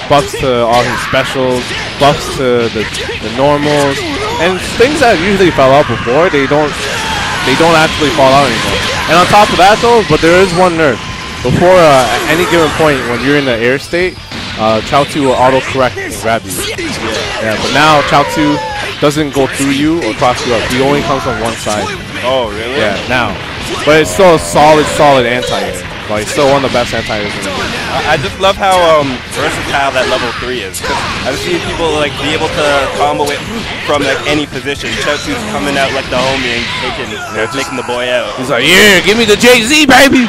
buffs to all his specials, buffs to the normals, and things that usually fell out before, they don't actually fall out anymore. And on top of that though, but there is one nerf. Before at any given point when you're in the air state, Chaozu will auto-correct and grab you. Yeah, but now Chaozu doesn't go through you or cross you up. He only comes from one side. Oh, really? Yeah, now. But it's still a solid anti-air. Like, it's still one of the best anti-airs in the game. I just love how versatile that level 3 is. I've seen people like be able to combo it from like any position. Chaozu's coming out like the homie and taking the boy out. He's like, yeah, give me the Jay-Z, baby!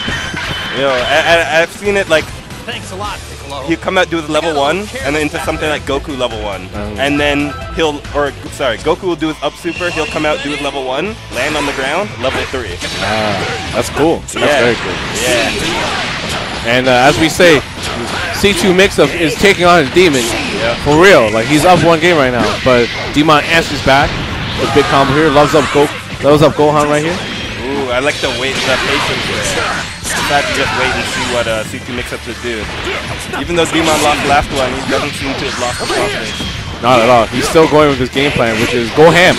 You know, I've seen it like, thanks a lot, Piccolo. He'll come out do the level 1 and then into something like Goku level 1. And then Goku will do his up super, he'll come out, do his level 1, land on the ground, level 3. That's cool. That's very cool. Yeah. And as we say, C2 Mix-Up is taking on his Demon. Yeah. For real. Like, he's up one game right now. But Demon answers back. A big combo here. Loves up Gohan right here. Ooh, Ooh, I like the patience there. Just have to just wait and see what C2 Mix-Up to do. Even though Demon lost the last one, he doesn't seem to have lost the confidence. Not at all. He's still going with his game plan, which is go ham.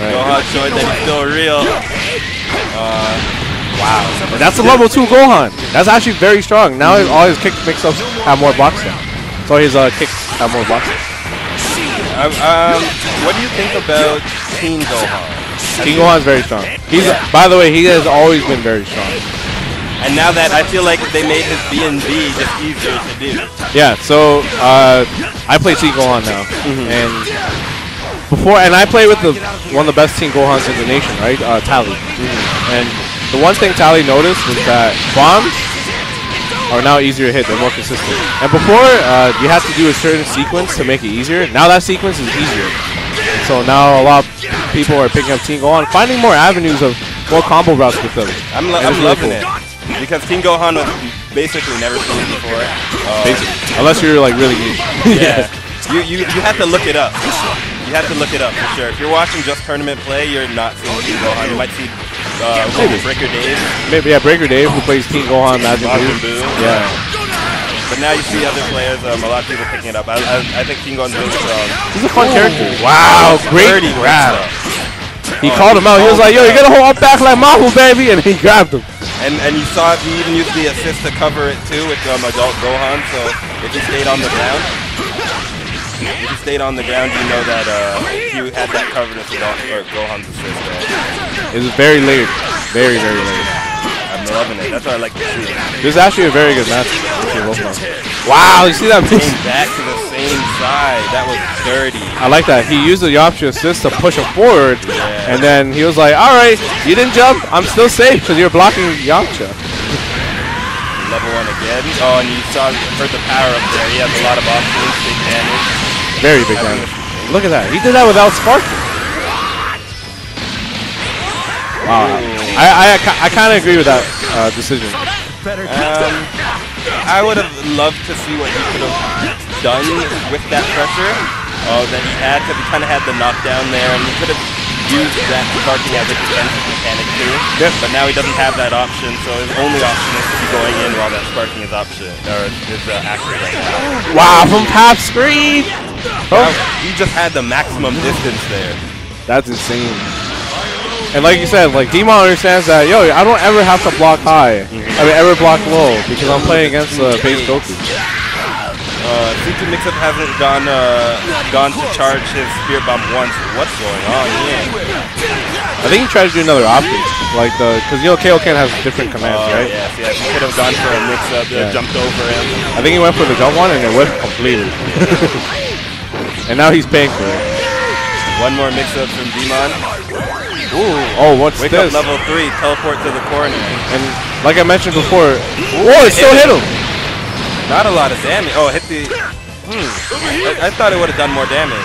Gohan showing that he's still real. Wow. And that's a level 2 Gohan. That's actually very strong. Now all his kick mix-ups have more blocks now. So his kicks have more blocks. What do you think about Teen Gohan? Teen Gohan's very strong. He's by the way, he has always been very strong. And now that I feel like they made his B&B just easier to do. Yeah, so I play Teen Gohan now. And I play with one of the best Teen Gohans in the nation, right? Tally. And the one thing Tally noticed was that bombs are now easier to hit. They're more consistent. And before, you had to do a certain sequence to make it easier. Now that sequence is easier. And so now a lot of people are picking up Teen Gohan, finding more avenues of more combo routes with them. I'm loving it. Because Teen Gohan was basically never seen before. Unless you're like really niche. Yeah. You have to look it up. You have to look it up for sure. If you're watching just tournament play, you're not seeing Teen Gohan. You might see Breaker Dave. Maybe Breaker Dave who plays Teen Gohan, Majin Buu. Yeah. But now you see other players, a lot of people picking it up. I think Teen Gohan's really strong. He's a fun character. Wow, great grab. He called him out. He was like, yo, you gotta hold up back like Mahu, baby. And he grabbed him. And you saw he even used the assist to cover it too with adult Gohan. So if he stayed on the ground, you know that he had that covered with Gohan's assist. It was very layered. Very, very layered. I'm loving it. That's what I like to see. This is actually a very good match. Wow, you see that? Came back to the same side. That was dirty. I like that. He used the Yamcha assist to push him forward, and then he was like, all right, you didn't jump. I'm still safe because you're blocking Yamcha. Level 1 again. Oh, and you heard the power up there. He has a lot of options, big damage. Very big damage. Look at that. He did that without sparking. Wow. I kind of agree with that decision. I would have loved to see what he could have done with that pressure that he had, because he kind of had the knockdown there, and he could have used that sparking as a defensive mechanic too. Yep. But now he doesn't have that option, so his only option is to be going in while that sparking is active right now. Wow, from half screen! He just had the maximum distance there. That's insane. And like you said, like Demon understands that, yo, I don't ever have to block high. I mean, ever block low, because I'm playing against base Goku. C2 Mix-Up hasn't gone to charge his Spirit Bomb once. What's going on here? I think he tried to do another option, like because you know Kaioken has different commands, right? Yes. He could have gone for a Mix-Up, jumped over him. I think he went for the jump one and it whipped completely. And now he's paying for it. One more Mix-Up from Demon. Ooh, oh, what's Wake this? Up level 3, teleport to the corner. And like I mentioned before, whoa, it still hit him. Not a lot of damage. Oh, hit the... I thought it would have done more damage.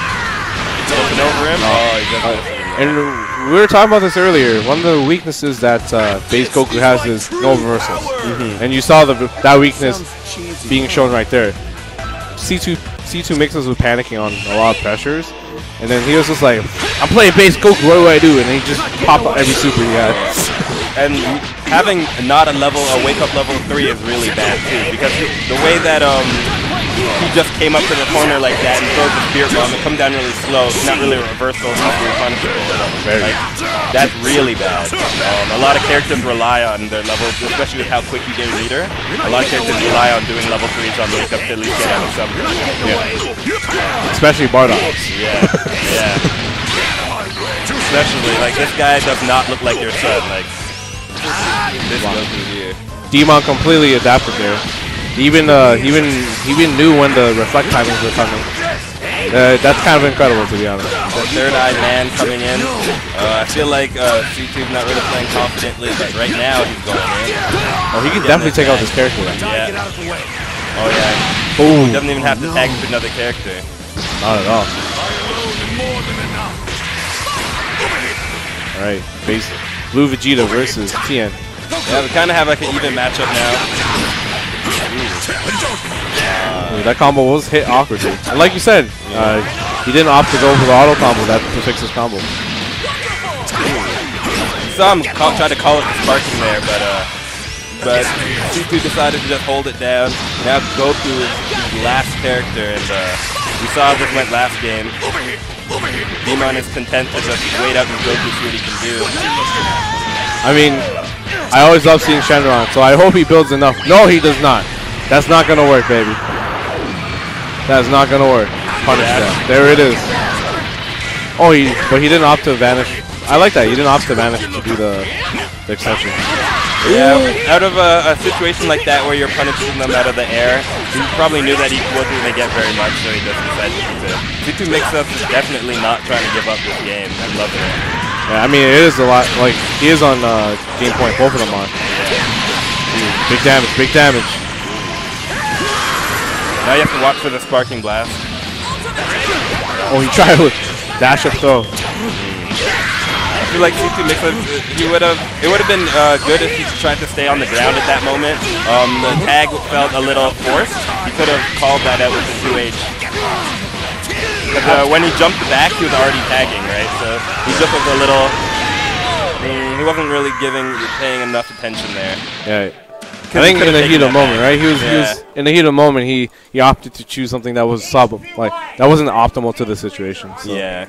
Jumping over him? Oh, he doesn't. And we were talking about this earlier. One of the weaknesses that base Goku has is no reversals. And you saw that weakness being shown right there. C2 Mix-Ups was panicking on a lot of pressures. And then he was just like, I'm playing base Goku, what do I do? And he just popped out every super he had. And having not a wake up level 3 is really bad too, because the way that he just came up to the corner like that and throws the Spirit Bomb, it comes down really slow. It's not really a reversal, it's not really punishable. That's really bad. A lot of characters rely on their levels, especially with how quick you get a leader. A lot of characters rely on doing level 3s on wake up to at least get out of something. Especially Bardock. Yeah. Especially, like, this guy does not look like your son. Like, this Goku here. Demon completely adapted there. He even knew when the reflect timings were coming. That's kind of incredible, to be honest. The third eye man coming in. I feel like C2's not really playing confidently, but right now he's going in. Oh, he can definitely take out this character. Yeah. Oh yeah. Boom. He doesn't even have to tag into another character. Not at all. Alright, base Blue Vegeta versus Tien. Yeah, we kind of have like an even matchup now. That combo was hit awkwardly. And like you said, he didn't opt to go for the auto combo to fix his combo. saw him try to call it the sparking there, but C2 decided to just hold it down. Now Goku is his last character, and we saw how this went last game. Demon is content to just wait out and Goku, see what he can do. I mean, I always love seeing Shenron, so I hope he builds enough. No, he does not. That's not going to work, baby. That's not going to work. Punish that. There it is. Oh, but he didn't opt to vanish. I like that. He didn't opt to vanish to do the extension. Yeah, out of a situation like that where you're punishing them out of the air, he probably knew that he wasn't going to get very much, so he just decided to keep it. C2 Mix-Up is definitely not trying to give up this game. I'm loving it. Yeah, I mean, it is a lot. Like, he is on game point. Both of them on. Yeah. Big damage, big damage. Now you have to watch for the sparking blast. Oh, he tried with dash up throw. I feel like C2 Mix-Up, it would have been good if he tried to stay on the ground at that moment. The tag felt a little forced. He could have called that out with the 2H. Because when he jumped back, he was already tagging, right? So he just was a little. He wasn't really paying enough attention there. Yeah. I think in the heat of the moment, right? He was in the heat of the moment. He opted to choose something that was that wasn't optimal to the situation. So. Yeah.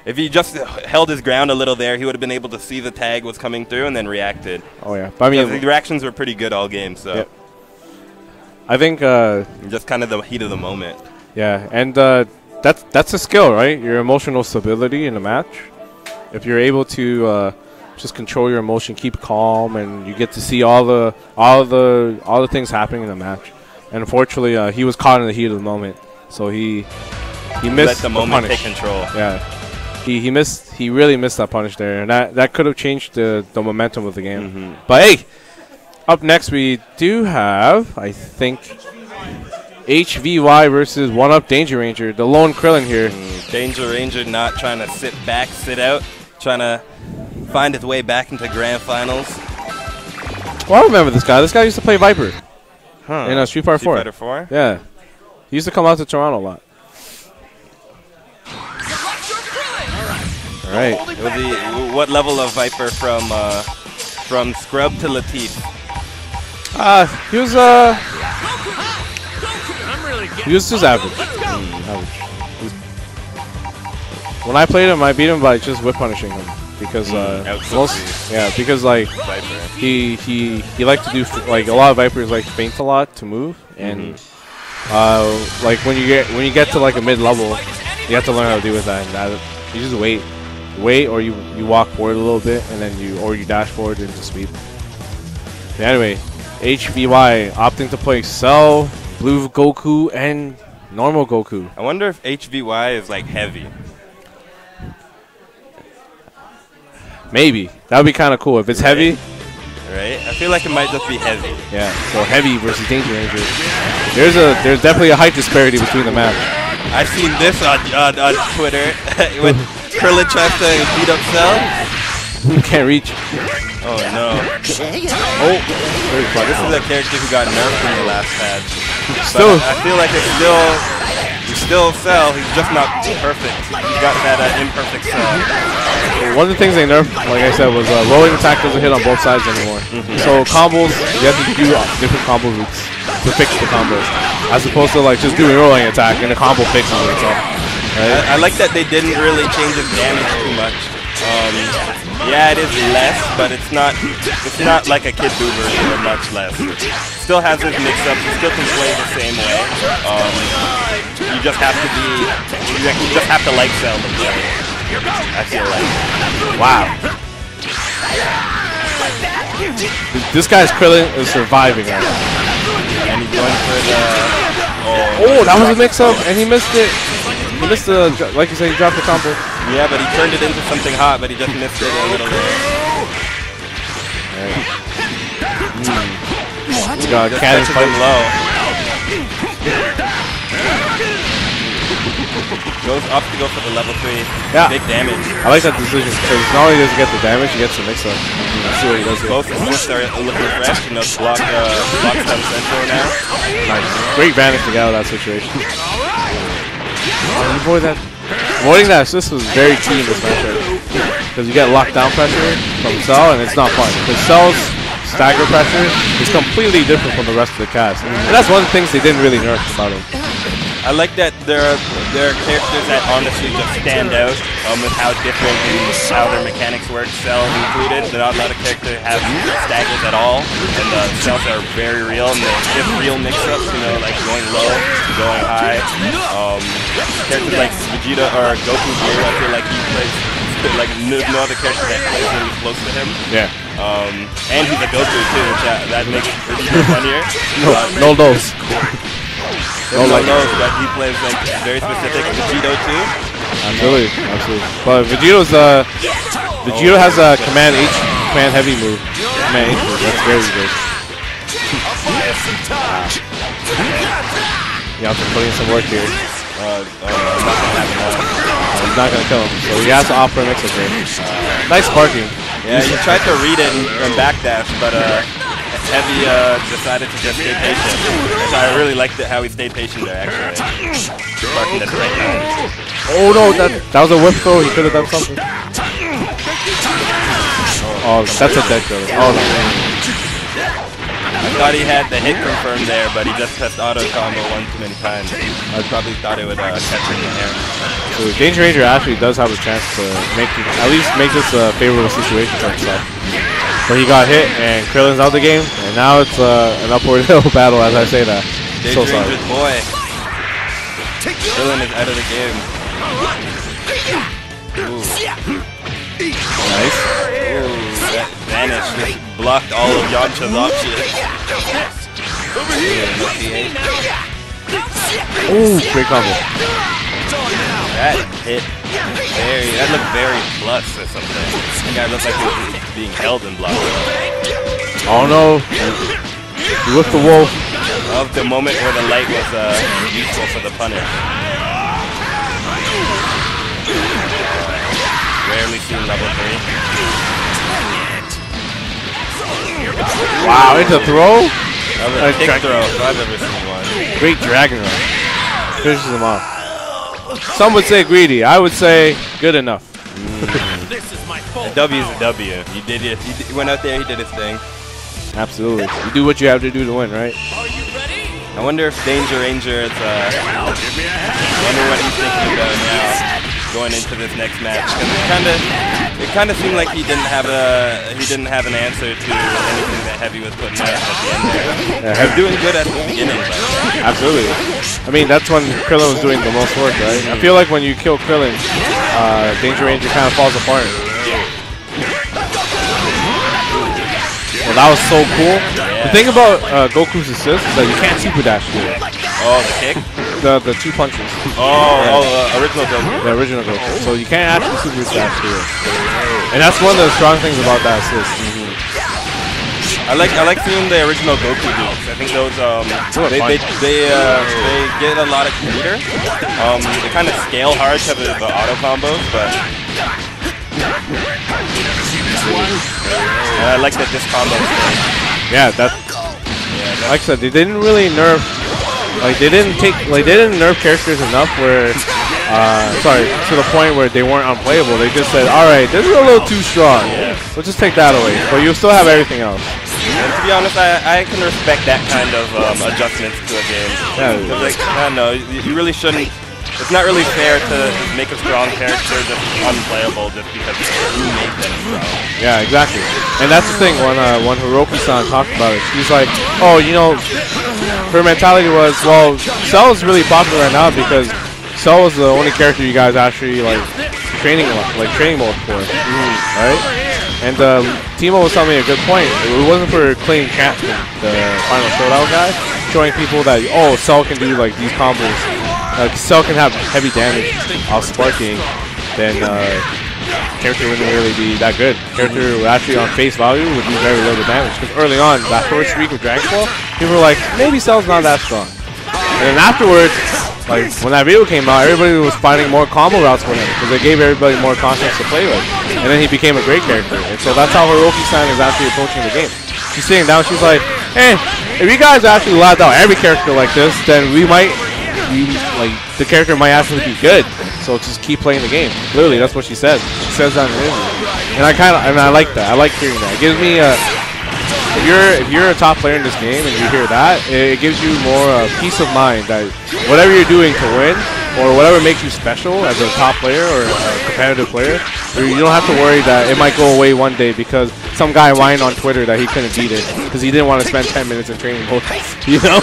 If he just held his ground a little there, he would have been able to see the tag was coming through and then reacted. Oh yeah, but I mean the reactions were pretty good all game. So yeah. I think just kind of the heat of the moment. Yeah, and that's a skill, right? Your emotional stability in a match. If you're able to just control your emotion, keep calm, and you get to see all the things happening in the match. And unfortunately, he was caught in the heat of the moment, so he missed let the moment take control. Yeah, he really missed that punish there, and that could have changed the momentum of the game. But hey, up next we do have, I think, HVY versus 1UP Danger Ranger, the lone Krillin here. Danger Ranger not trying to sit back, sit out, trying to find his way back into grand finals. Well, I remember this guy. This guy used to play Viper in Street Fighter 4. Street Fighter 4? Yeah. He used to come out to Toronto a lot. All right. What level of Viper from Scrub to Latif? He was just average. When I played him, I beat him by just whip punishing him because because like he liked to do like a lot of Vipers like feint a lot to move, and like when you get to like a mid level, you have to learn how to deal with that. And you just wait, or you walk forward a little bit, and then you dash forward into sweep. But anyway, HVY opting to play Cell, Blue Goku, and normal Goku. I wonder if HVY is like heavy. Maybe. That would be kind of cool. If it's heavy. Right? I feel like it might just be heavy. Yeah, so heavy versus Danger Ranger. There's definitely a height disparity between the match. I've seen this on Twitter when Krillin tries to beat up Cell. Can't reach. Oh no. Oh, this is a character who got nerfed in the last patch. I feel like he's still Cell, he's just not perfect. He's got that imperfect Cell. One of the things they nerfed, like I said, was rolling attack doesn't hit on both sides anymore. So combos, you have to do different combo routes to fix the combos, as opposed to like just doing rolling attack and the combo fixes itself. Right? I like that they didn't really change his damage too much. Yeah, it is less, but it's not like a Kid Buu version, or much less. Still has his mix-ups, you still can play the same way. You just have to like Cell to play. I feel like. Wow. This guy's Krillin is surviving right now. And he's going for the... Oh, that was a mix-up, and he missed it. He missed the, like you said, he dropped the combo. Yeah, but he turned it into something hot, but he just missed it a little bit. He got cannon fight low. Goes up to go for the level 3. Yeah. Big damage. I like that decision because not only does he get the damage, he gets the mix-up. Let's see what he does here. Both assists are looking fresh. You know, blocks down Central now. Nice. Great vanish to get out of that situation. Avoiding that assist was very key in this matchup. because you get lockdown pressure from Cell, and it's not fun. Because Cell's stagger pressure is completely different from the rest of the cast, and that's one of the things they didn't really nerf about him. I like that there are characters that honestly just stand out with how different and how their mechanics work. Cell included, not a lot of characters have staggers at all, and cells are very real, and they give real mix-ups, you know, like going low, going high. Characters like Vegeta or Goku here, I feel like he plays like no other character that plays really close to him. Yeah. And he's a Goku too, which that makes it even funnier. No dose. No knows, but he plays like very specific Vegito too. Absolutely, absolutely. But Vegito has a command heavy move. Command H move. That's very good. You have to put in some work here. He's not gonna kill him, so he has to offer a mix-up here. Nice parking. Yeah, he tried to read it and backdash, but Heavy decided to just stay patient. So I really liked how he stayed patient there, actually. Parking at the right time. Oh no, that was a whip throw. He could have done something. Oh, that's a dead killer. Oh no. I thought he had the hit confirmed there, but he just pressed auto combo one too many times. I probably thought it would catch him in there. So Danger Ranger actually does have a chance to at least make this a favorable situation for himself. But he got hit, and Krillin's out the game, and now it's an upward hill battle as I say that. Danger Ranger's boy. Krillin is out of the game. Ooh. Nice. Ooh, that vanished. Just blocked all of Yamcha's options. Ooh, great combo. That hit that looked very plus or something. That guy looked like he was being held in block. Oh no. With the wolf. Of the moment where the light was useful for the punish. Rarely seen level 3. Wow, it's a throw? That was a kick throw if I've ever seen one. Great Dragon Rush. Finishes him off. Some would say greedy. I would say good enough. A W is a W. He did it. He went out there. He did his thing. Absolutely. You do what you have to do to win, right? I wonder if Danger Ranger is. I wonder what he's thinking about now, going into this next match. Because it kind of seemed like he didn't have an answer to anything that Heavy was putting out at the end there. He was doing good at the beginning, but absolutely. I mean, that's when Krillin was doing the most work, right? I feel like when you kill Krillin, Danger Ranger kind of falls apart. Well, that was so cool. Yeah. The thing about Goku's assist is that you can't super dash to it. Oh, the kick? The 2 punches. Original Goku. The original Goku. So you can't actually super dash to it. And that's one of the strong things about that assist. I like seeing the original Goku moves. I think those they get a lot of meter. They kind of scale hard because of the auto combos, but and I like that this combo. Yeah, like I said, they didn't really nerf. They didn't nerf characters enough where, to the point where they weren't unplayable. They just said, all right, this is a little too strong. We'll just take that away, but you'll still have everything else. And to be honest, I can respect that kind of adjustments to a game. Yeah. Like, I don't know, you really shouldn't. It's not really fair to make a strong character just unplayable just because you make them strong. Yeah, exactly. And that's the thing, when Hiroki-san talked about it, she's like, oh, you know, her mentality was, well, Cell is really popular right now because Cell was the only character you guys actually training mode for, right? And Timo was telling me a good point. It wasn't for Clayton Cat, the final showdown guy, showing people that, oh, Cell can do like these combos. Cell can have heavy damage off sparking, then character wouldn't really be that good. Character would actually on face value would do very little damage. Because early on, that first week of Dragon Ball, people were like, maybe Cell's not that strong. And then afterwards, like when that video came out, everybody was finding more combo routes for him because they gave everybody more concepts to play with. And then he became a great character. And so that's how Hiroki-san is actually approaching the game. She's sitting down, she's like, hey, if you guys actually allowed out every character like this, then we might the character might actually be good. So just keep playing the game. Literally, that's what she said. She says that in the interview, and I like that. I like hearing that. It gives me if you're a top player in this game and you hear that, it gives you more peace of mind that whatever you're doing to win or whatever makes you special as a top player or a competitive player, you don't have to worry that it might go away one day because some guy whined on Twitter that he couldn't beat it because he didn't want to spend 10 minutes in training mode. You know?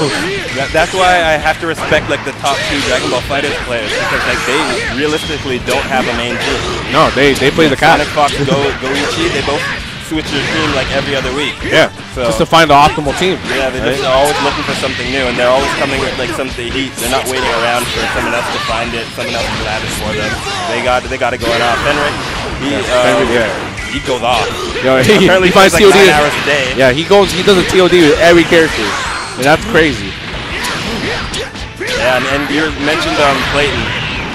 That's why I have to respect like the top 2 Dragon Ball FighterZ players because like they realistically don't have a main team. No, they play the cat. Sonic Fox, Goichi, they both switch their team like every other week. Yeah, so just to find the optimal team. Yeah, they're just always looking for something new, and they're always coming with like something to eat. They're not waiting around for someone else to find it, someone else to grab it for them. They got it going on. Fenric, he goes off. Yo, he finds like TOD 9 hours a day. Yeah, he does a TOD with every character, and that's crazy. Yeah, and you mentioned Clayton.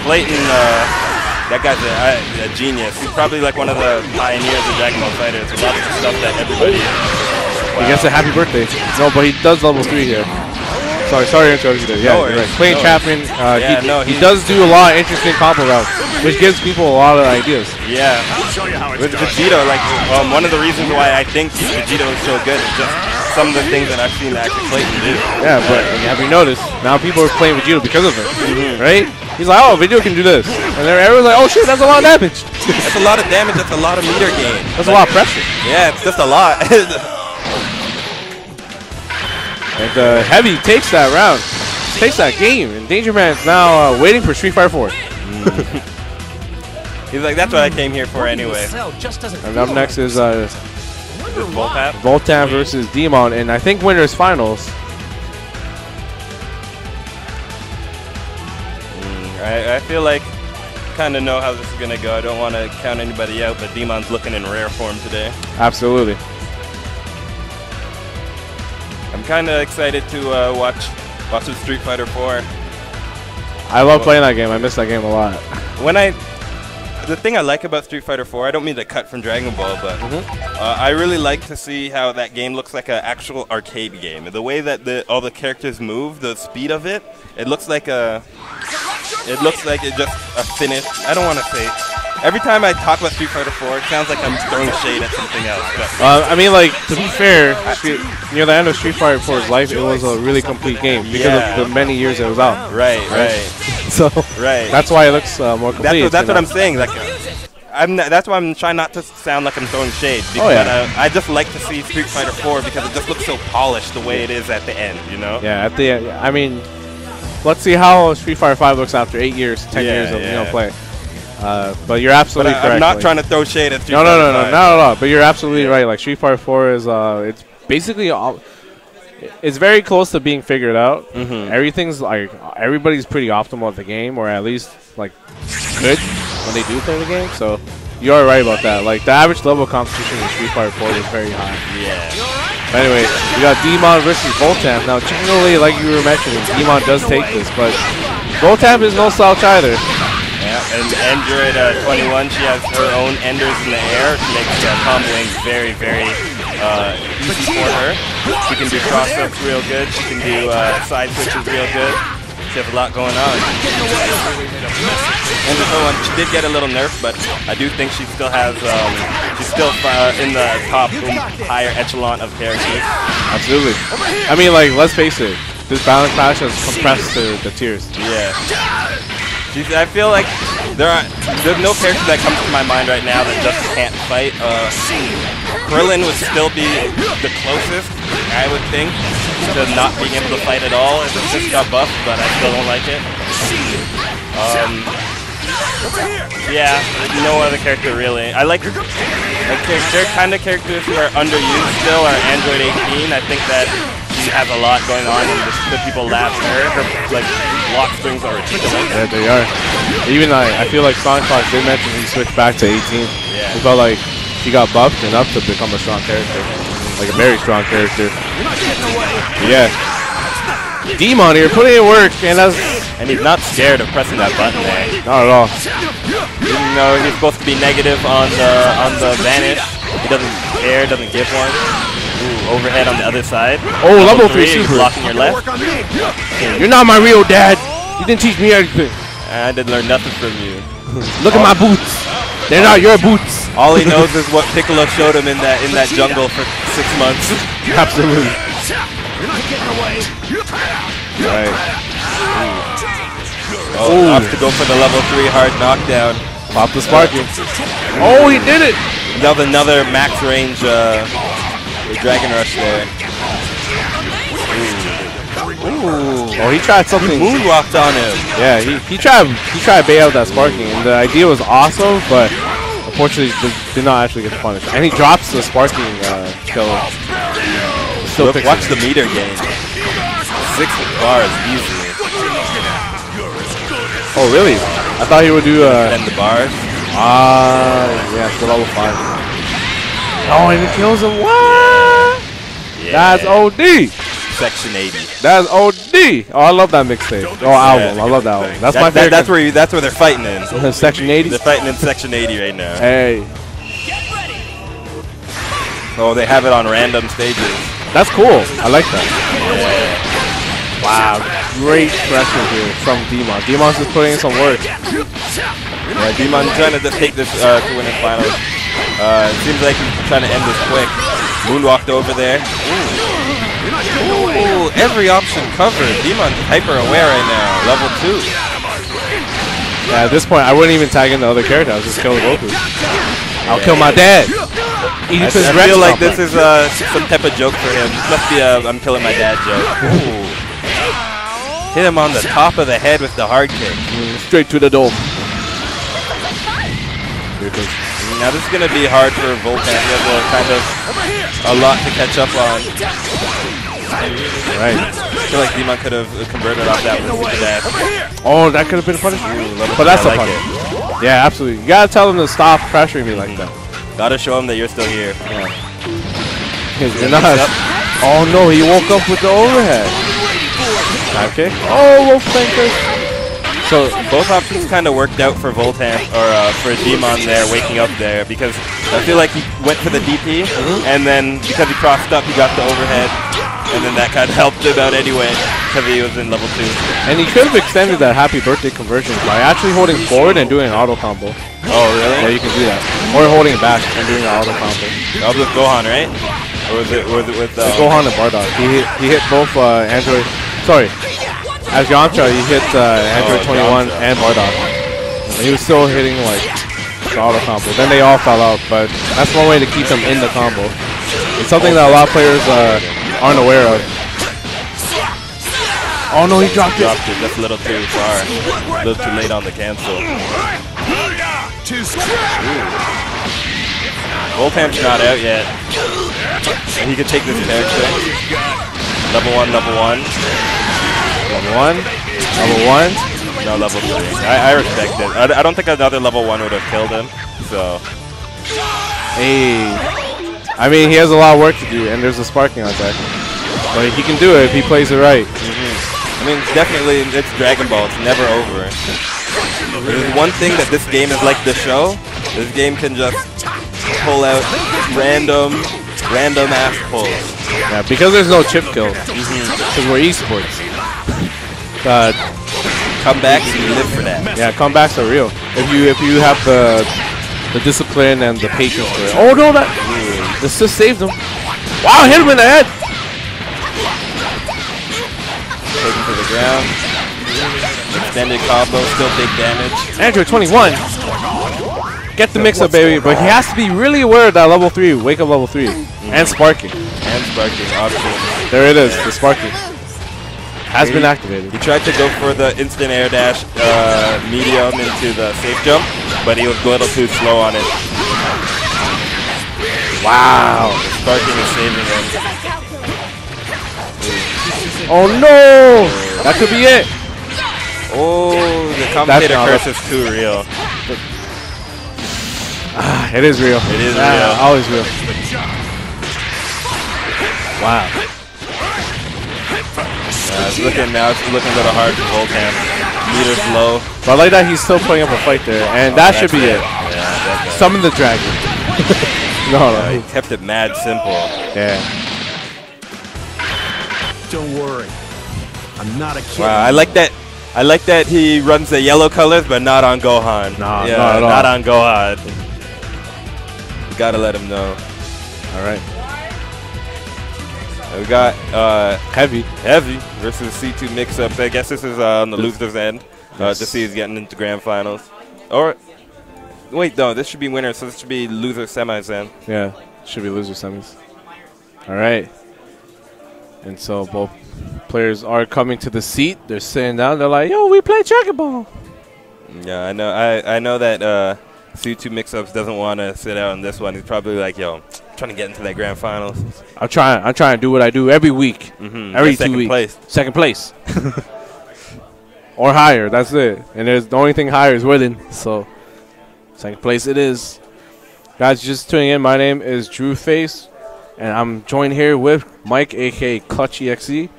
Clayton, that guy's a genius. He's probably like one of the pioneers of Dragon Ball FighterZ. A lot of the stuff that everybody. Wow. He gets a happy birthday. No, but he does level 3 here. Sorry to interrupt you there. Yeah, you're right. Playing Chapman, he does do a lot of interesting combo routes, which gives people a lot of ideas. Yeah. With Vegito, like one of the reasons why I think Vegito is so good is just some of the things that I've seen actually Clayton do. Yeah, but have you noticed? Now people are playing Vegito because of it, right? He's like, oh, Vegito can do this. And then everyone's like, oh shit, that's a lot of damage. That's a lot of damage, that's a lot of meter gain. That's a lot of pressure. Yeah, it's just a lot. And Heavy takes that round, takes that game, and Danger Man's now waiting for Street Fighter 4. He's like, that's what I came here for anyway. And up next is Voltap versus Demon, and I think winners finals. I feel like kind of know how this is going to go. I don't want to count anybody out, but Demon's looking in rare form today. Absolutely. I'm kind of excited to watch some Street Fighter 4. I love playing that game. I miss that game a lot. The thing I like about Street Fighter 4, I don't mean to cut from Dragon Ball, but I really like to see how that game looks like an actual arcade game. The way that all the characters move, the speed of it, it looks like it's just a finish. I don't want to say. Every time I talk about Street Fighter 4, it sounds like I'm throwing shade at something else. I mean, like, to be fair, near the end of Street Fighter 4's life, it was a really complete game because of the many years it was out. Right. So that's why it looks more complete. That's what I'm saying. Like, that's why I'm trying not to sound like I'm throwing shade. Because I just like to see Street Fighter 4 because it just looks so polished the way it is at the end, you know? Yeah, at the end. I mean, let's see how Street Fighter 5 looks after 8 years, 10 years of play. But you're absolutely correct. I'm not trying to throw shade at Street Fighter 5. No, not at all. But you're absolutely right. Like, Street Fighter 4 is, it's basically it's very close to being figured out. Everything's like, everybody's pretty optimal at the game, or at least like good when they do play the game. So you are right about that. Like, the average level of competition in Street Fighter 4 is very high. Yeah. But anyway, we got Demon versus Voltamp. Now, generally, like you were mentioning, Demon does take this, but Voltamp is no slouch either. Yeah, and Android 21, she has her own enders in the air, which makes comboing very, very easy for her. She can do cross-ups real good. She can do side switches real good. She has a lot going on. And she did get a little nerf, but I do think she still has, she's still in the top higher echelon of characters. Absolutely. I mean, like, let's face it, this Balance Clash has compressed the tiers. Yeah. I feel like there's no character that comes to my mind right now that just can't fight. Krillin would still be the closest, I would think, to not being able to fight at all. It just got buffed, but I still don't like it. Yeah, no other character really. I like kind of characters who are underused still are Android 18. I think that she has a lot going on, and the people laugh at her. Her like block strings are ridiculous. Yeah, they are. Even I feel like Sonic Fox did mention he switched back to 18. Yeah. He felt like he got buffed enough to become a strong character, like a very strong character. Yeah. Demon here putting in work, and he's not scared of pressing that button there. Not at all. Even though he's supposed to be negative on the vanish, he doesn't care, doesn't give one. Ooh, overhead on the other side. Oh, level 3 super. Blocking your left. You're not my real dad. You didn't teach me anything. I didn't learn nothing from you. Look at my boots. They're not your boots. All he knows is what Piccolo showed him in that jungle for 6 months. Absolutely. You're not getting away. Right. Oh, off to go for the level 3 hard knockdown. Pop the sparking. Oh, he did it. Another max range Dragon Rush there. Ooh. Oh, he tried something. Moonwalked on him. Yeah, he tried to bait out that sparking, and the idea was awesome, but unfortunately did not actually get the punish. And he drops the sparking kill. Still Watch the meter gain. 6 bars easily. Oh, really? I thought he would do And the bars. Yeah, still level 5. Oh, and it kills him. What? Yeah. That's OD. Section 80. That's OD. Oh, I love that mixtape. Oh, album. I love that album. That's my favorite. That's where they're fighting in. Section 80. They're fighting in Section 80 right now. Hey, Oh, they have it on random stages. that's cool. I like that. Wow, great pressure here from Demon. Demon's just putting in some work. Yeah, Demon trying to just take this to win his finals. It seems like he's trying to end this quick. Moonwalked over there. Ooh, every option covered. Demon's hyper aware right now. Level 2. Yeah, at this point, I wouldn't even tag in the other character. I was just killing Goku. I'll kill my dad. I feel like this is some type of joke for him. Must be a I'm killing my dad joke. Ooh. Hit him on the top of the head with the hard kick. Straight to the dome. Now this is going to be hard for Voltan. He has a lot to catch up on. Right. I feel like Demon could have converted off that with the dash. Oh, that could have been a punish. But that's a punish. Yeah, absolutely. You gotta tell him to stop pressuring me like that. Gotta show him that you're still here. You're not. Oh no, he woke up with the overhead. Okay. Oh, wolf flankers. So both options kind of worked out for Voltan, or for Demon there, waking up there, because I feel like he went for the DP, and then because he crossed up, he got the overhead, and then that kind of helped him out anyway, because he was in level 2. And he could have extended that happy birthday conversion by actually holding forward and doing an auto combo. Oh, really? Yeah, you can do that. Or holding it back and doing an auto combo. That was with Gohan, right? Or was it with Gohan and Bardock. He hit both Android. Sorry. As Yamcha, he hit Android 21 and Bardock. And he was still hitting like the auto combo. Then they all fell out, but that's one way to keep them in the combo. It's something that a lot of players aren't aware of. Oh no, he dropped it. That's a little too far. A little too late on the cancel. Voltamp's not out yet. And he could take this character. Level 1, level 1. Level 1. Level 1. No, level 3. I respect it. I don't think another level 1 would have killed him. So. Hey. I mean, he has a lot of work to do, and there's a sparking on deck. But he can do it if he plays it right. I mean, definitely, it's Dragon Ball. It's never over. There's one thing that this game is like the show. This game can just pull out random ass pulls. Yeah, because there's no chip kill. Because we're esports. Comebacks, you live for that. Yeah, comebacks are real. If you have the discipline and the patience for it. Oh no, this just saved him. Wow, hit him in the head. Taken to the ground. Extended combo, still big damage. Android 21. Get the mix up, baby. But he has to be really aware of that level 3. Wake up level 3. And sparking. And sparking, options. There it is, the sparking. Has been activated. He tried to go for the instant air dash medium into the safe jump, but he was a little too slow on it. Wow. The sparking is saving him. Oh no! That could be it. Oh, the commentator curse is too real. It is real. It is real. Always real. Wow. It's looking a little hard for Voltan. Meter's low. But I like that he's still putting up a fight there, and that should be it. Yeah, Summon the dragon. No. He kept it mad simple. Yeah. Don't worry. I'm not a kid. Wow, I like I like that he runs the yellow colors, but not on Gohan. Nah, yeah, not at all. not on Gohan. You gotta let him know. All right. We got Heavy versus C2 mix-up. I guess this is on the loser's end. Yes. To see who's getting into grand finals. Or wait, no, this should be winner, so this should be loser semis then. Yeah, should be loser semis. All right. And so both players are coming to the seat. They're sitting down. They're like, "Yo, we play checkerball." Yeah, I know. I know that C2 mix-ups doesn't want to sit out on this one. He's probably like, "Yo, I'm trying to get into that grand finals." I'm trying to do what I do every week. Every 2 weeks. Place. Second place. Or higher. That's it. And there's the only thing higher is winning. So second place it is. Guys, just tuning in. My name is Drew Face, and I'm joined here with Mike, aka Clutch EXE.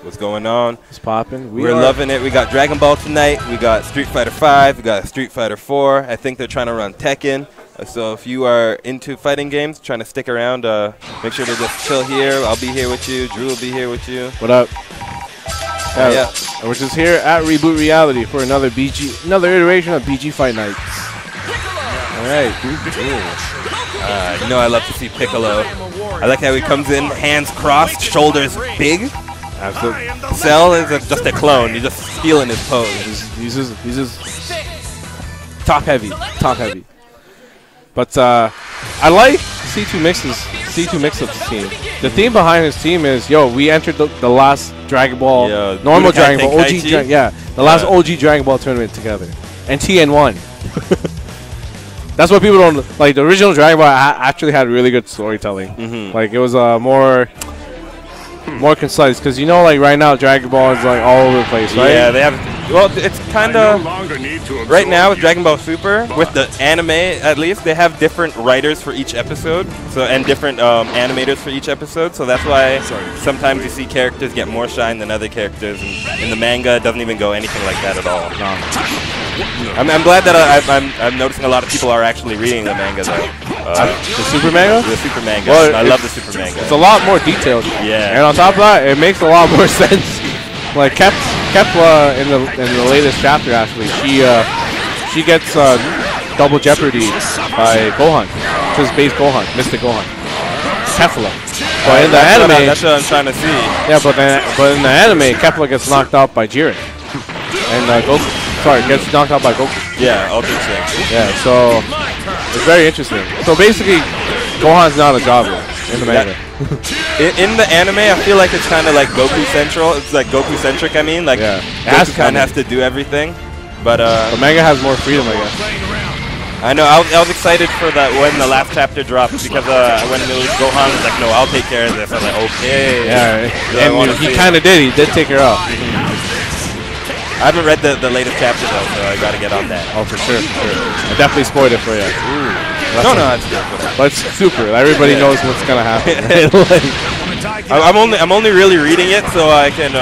What's going on? It's popping. We're loving it. We got Dragon Ball tonight. We got Street Fighter 5. We got Street Fighter 4. I think they're trying to run Tekken. So if you are into fighting games, trying to stick around, make sure to just chill here. I'll be here with you. Drew will be here with you. What up? Yeah. And we're just here at Reboot Reality for another iteration of BG Fight Nights. All right. You know I love to see Piccolo. I like how he comes in, hands crossed, shoulders big. Absolutely. Cell is just a clone. You're just stealing his pose. He's just top heavy. But I like C2 Mix-Up's team. The theme behind his team is, yo, we entered the last Dragon Ball, normal Dragon Ball, the last OG Dragon Ball tournament together, and TN won. That's what people don't like. The original Dragon Ball actually had really good storytelling. Like it was more concise, because you know, like right now Dragon Ball is like all over the place, right? Yeah, they have. Well, it's kind of right now with Dragon Ball Super, with the anime at least, they have different writers for each episode, so and different animators for each episode. So that's why sometimes you see characters get more shine than other characters. And in the manga, it doesn't even go anything like that at all. I'm glad that I'm noticing a lot of people are actually reading the manga though. The Super Manga? The Super Manga. Well, I love the Super Manga. It's a lot more detailed. Yeah. And on top of that, it makes a lot more sense. Like Kepler in the latest chapter, actually, she gets double jeopardy by Gohan, just base Gohan, Mystic Gohan, Kepler. But in the anime, that's what I'm trying to see. Yeah, but in the anime, Kepler gets knocked out by Jiren, and Goku. Sorry, gets knocked out by Goku. Yeah, Ultra Instinct. Yeah, so it's very interesting. So basically, Gohan's not a jobber in the manga. In the anime, I feel like it's kind of like Goku Central. It's like Goku centric. I mean, like Goku kind of has to do everything. But the manga has more freedom, I guess. I know. I was excited for that when the last chapter dropped, because when it was Gohan was like, "No, I'll take care of this." I'm like, "Okay." Yeah, and he kind of did. He did take her out. I haven't read the latest chapter though, so I got to get on that. Oh, for sure. I definitely spoiled it for you. No, that's good. But it's super. Everybody knows what's gonna happen. I'm only really reading it so I can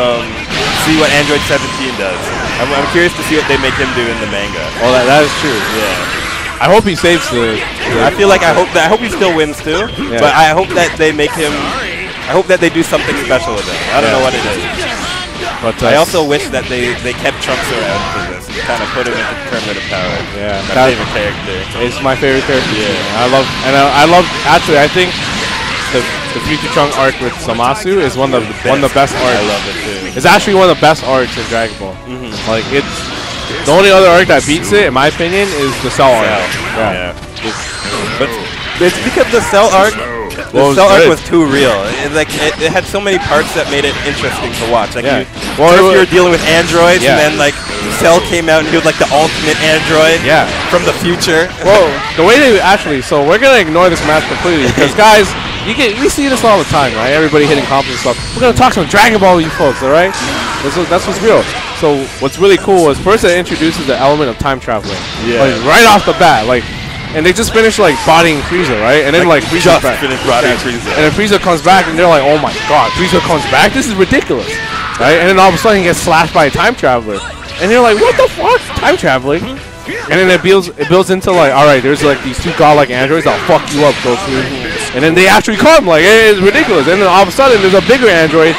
see what Android 17 does. I'm curious to see what they make him do in the manga. Oh, that is true. Yeah. I hope he saves the. I feel like I hope he still wins too. Yeah. But I hope that they make him. I hope that they do something special with him. I don't know what it is. But I also wish that they kept Trunks around for this and kind of put him into tournament of power. Yeah, my favorite character. It's my favorite character. Yeah, I love. Actually, I think the Future Trunk arc with Zamasu is one of the best arcs. I love it too. It's actually one of the best arcs in Dragon Ball. Like it's the only other arc that beats it, in my opinion, is the Cell arc. Yeah. But it's because the Cell arc. The Cell arc was too real. It had so many parts that made it interesting to watch. Like you were dealing with androids, and then like Cell came out and he was like the ultimate android from the future. Well, the way they actually, so we're gonna ignore this match completely because guys, we see this all the time, right? Everybody hitting combos and stuff. We're gonna talk some Dragon Ball, you folks, all right? That's what's real. So what's really cool is first it introduces the element of time traveling. Yeah. Like, right off the bat, like. And they just finished like bodying Frieza, right? And then like Frieza finished bodying Frieza. And then Frieza comes back and they're like, oh my god, Frieza comes back? This is ridiculous. Right? And then all of a sudden he gets slashed by a time traveler. And they're like, what the fuck? Time traveling? And then it builds into like, alright, there's like these two godlike androids that'll fuck you up, Goku. And then they actually come, like, hey, it's ridiculous. And then all of a sudden there's a bigger android,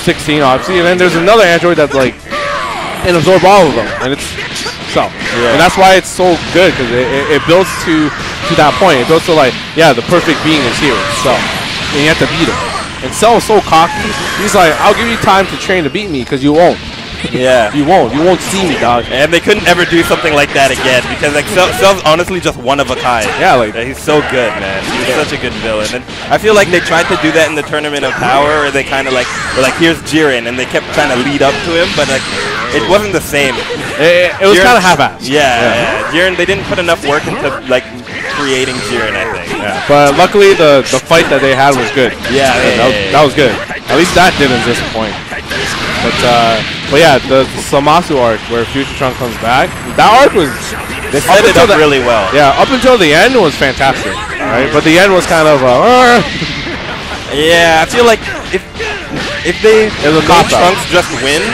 16 obviously, and then there's another android that's like and absorb all of them, and it's so. Yeah. And that's why it's so good, because it builds to that point. It builds to like, yeah, the perfect being is here. So, and you have to beat him. And Cell is so cocky. He's like, I'll give you time to train to beat me, because you won't. Yeah. You won't. You won't see me, dog. And they couldn't ever do something like that again because like Cell's honestly just one of a kind. Yeah, like he's so good, man. He's such a good villain. And I feel like they tried to do that in the Tournament of Power, where they kind of like were like, here's Jiren, and they kept trying to lead up to him, but like it wasn't the same. It was kind of half-assed. Yeah. Jiren, they didn't put enough work into like creating Jiren, I think. Yeah. But luckily, the fight that they had was good. Yeah, that was good. At least that didn't disappoint. But yeah, the Zamasu arc where Future Trunks comes back, that arc was they set it up really well. Yeah, up until the end was fantastic. Right, but the end was kind of yeah. I feel like if they let Trunks just win,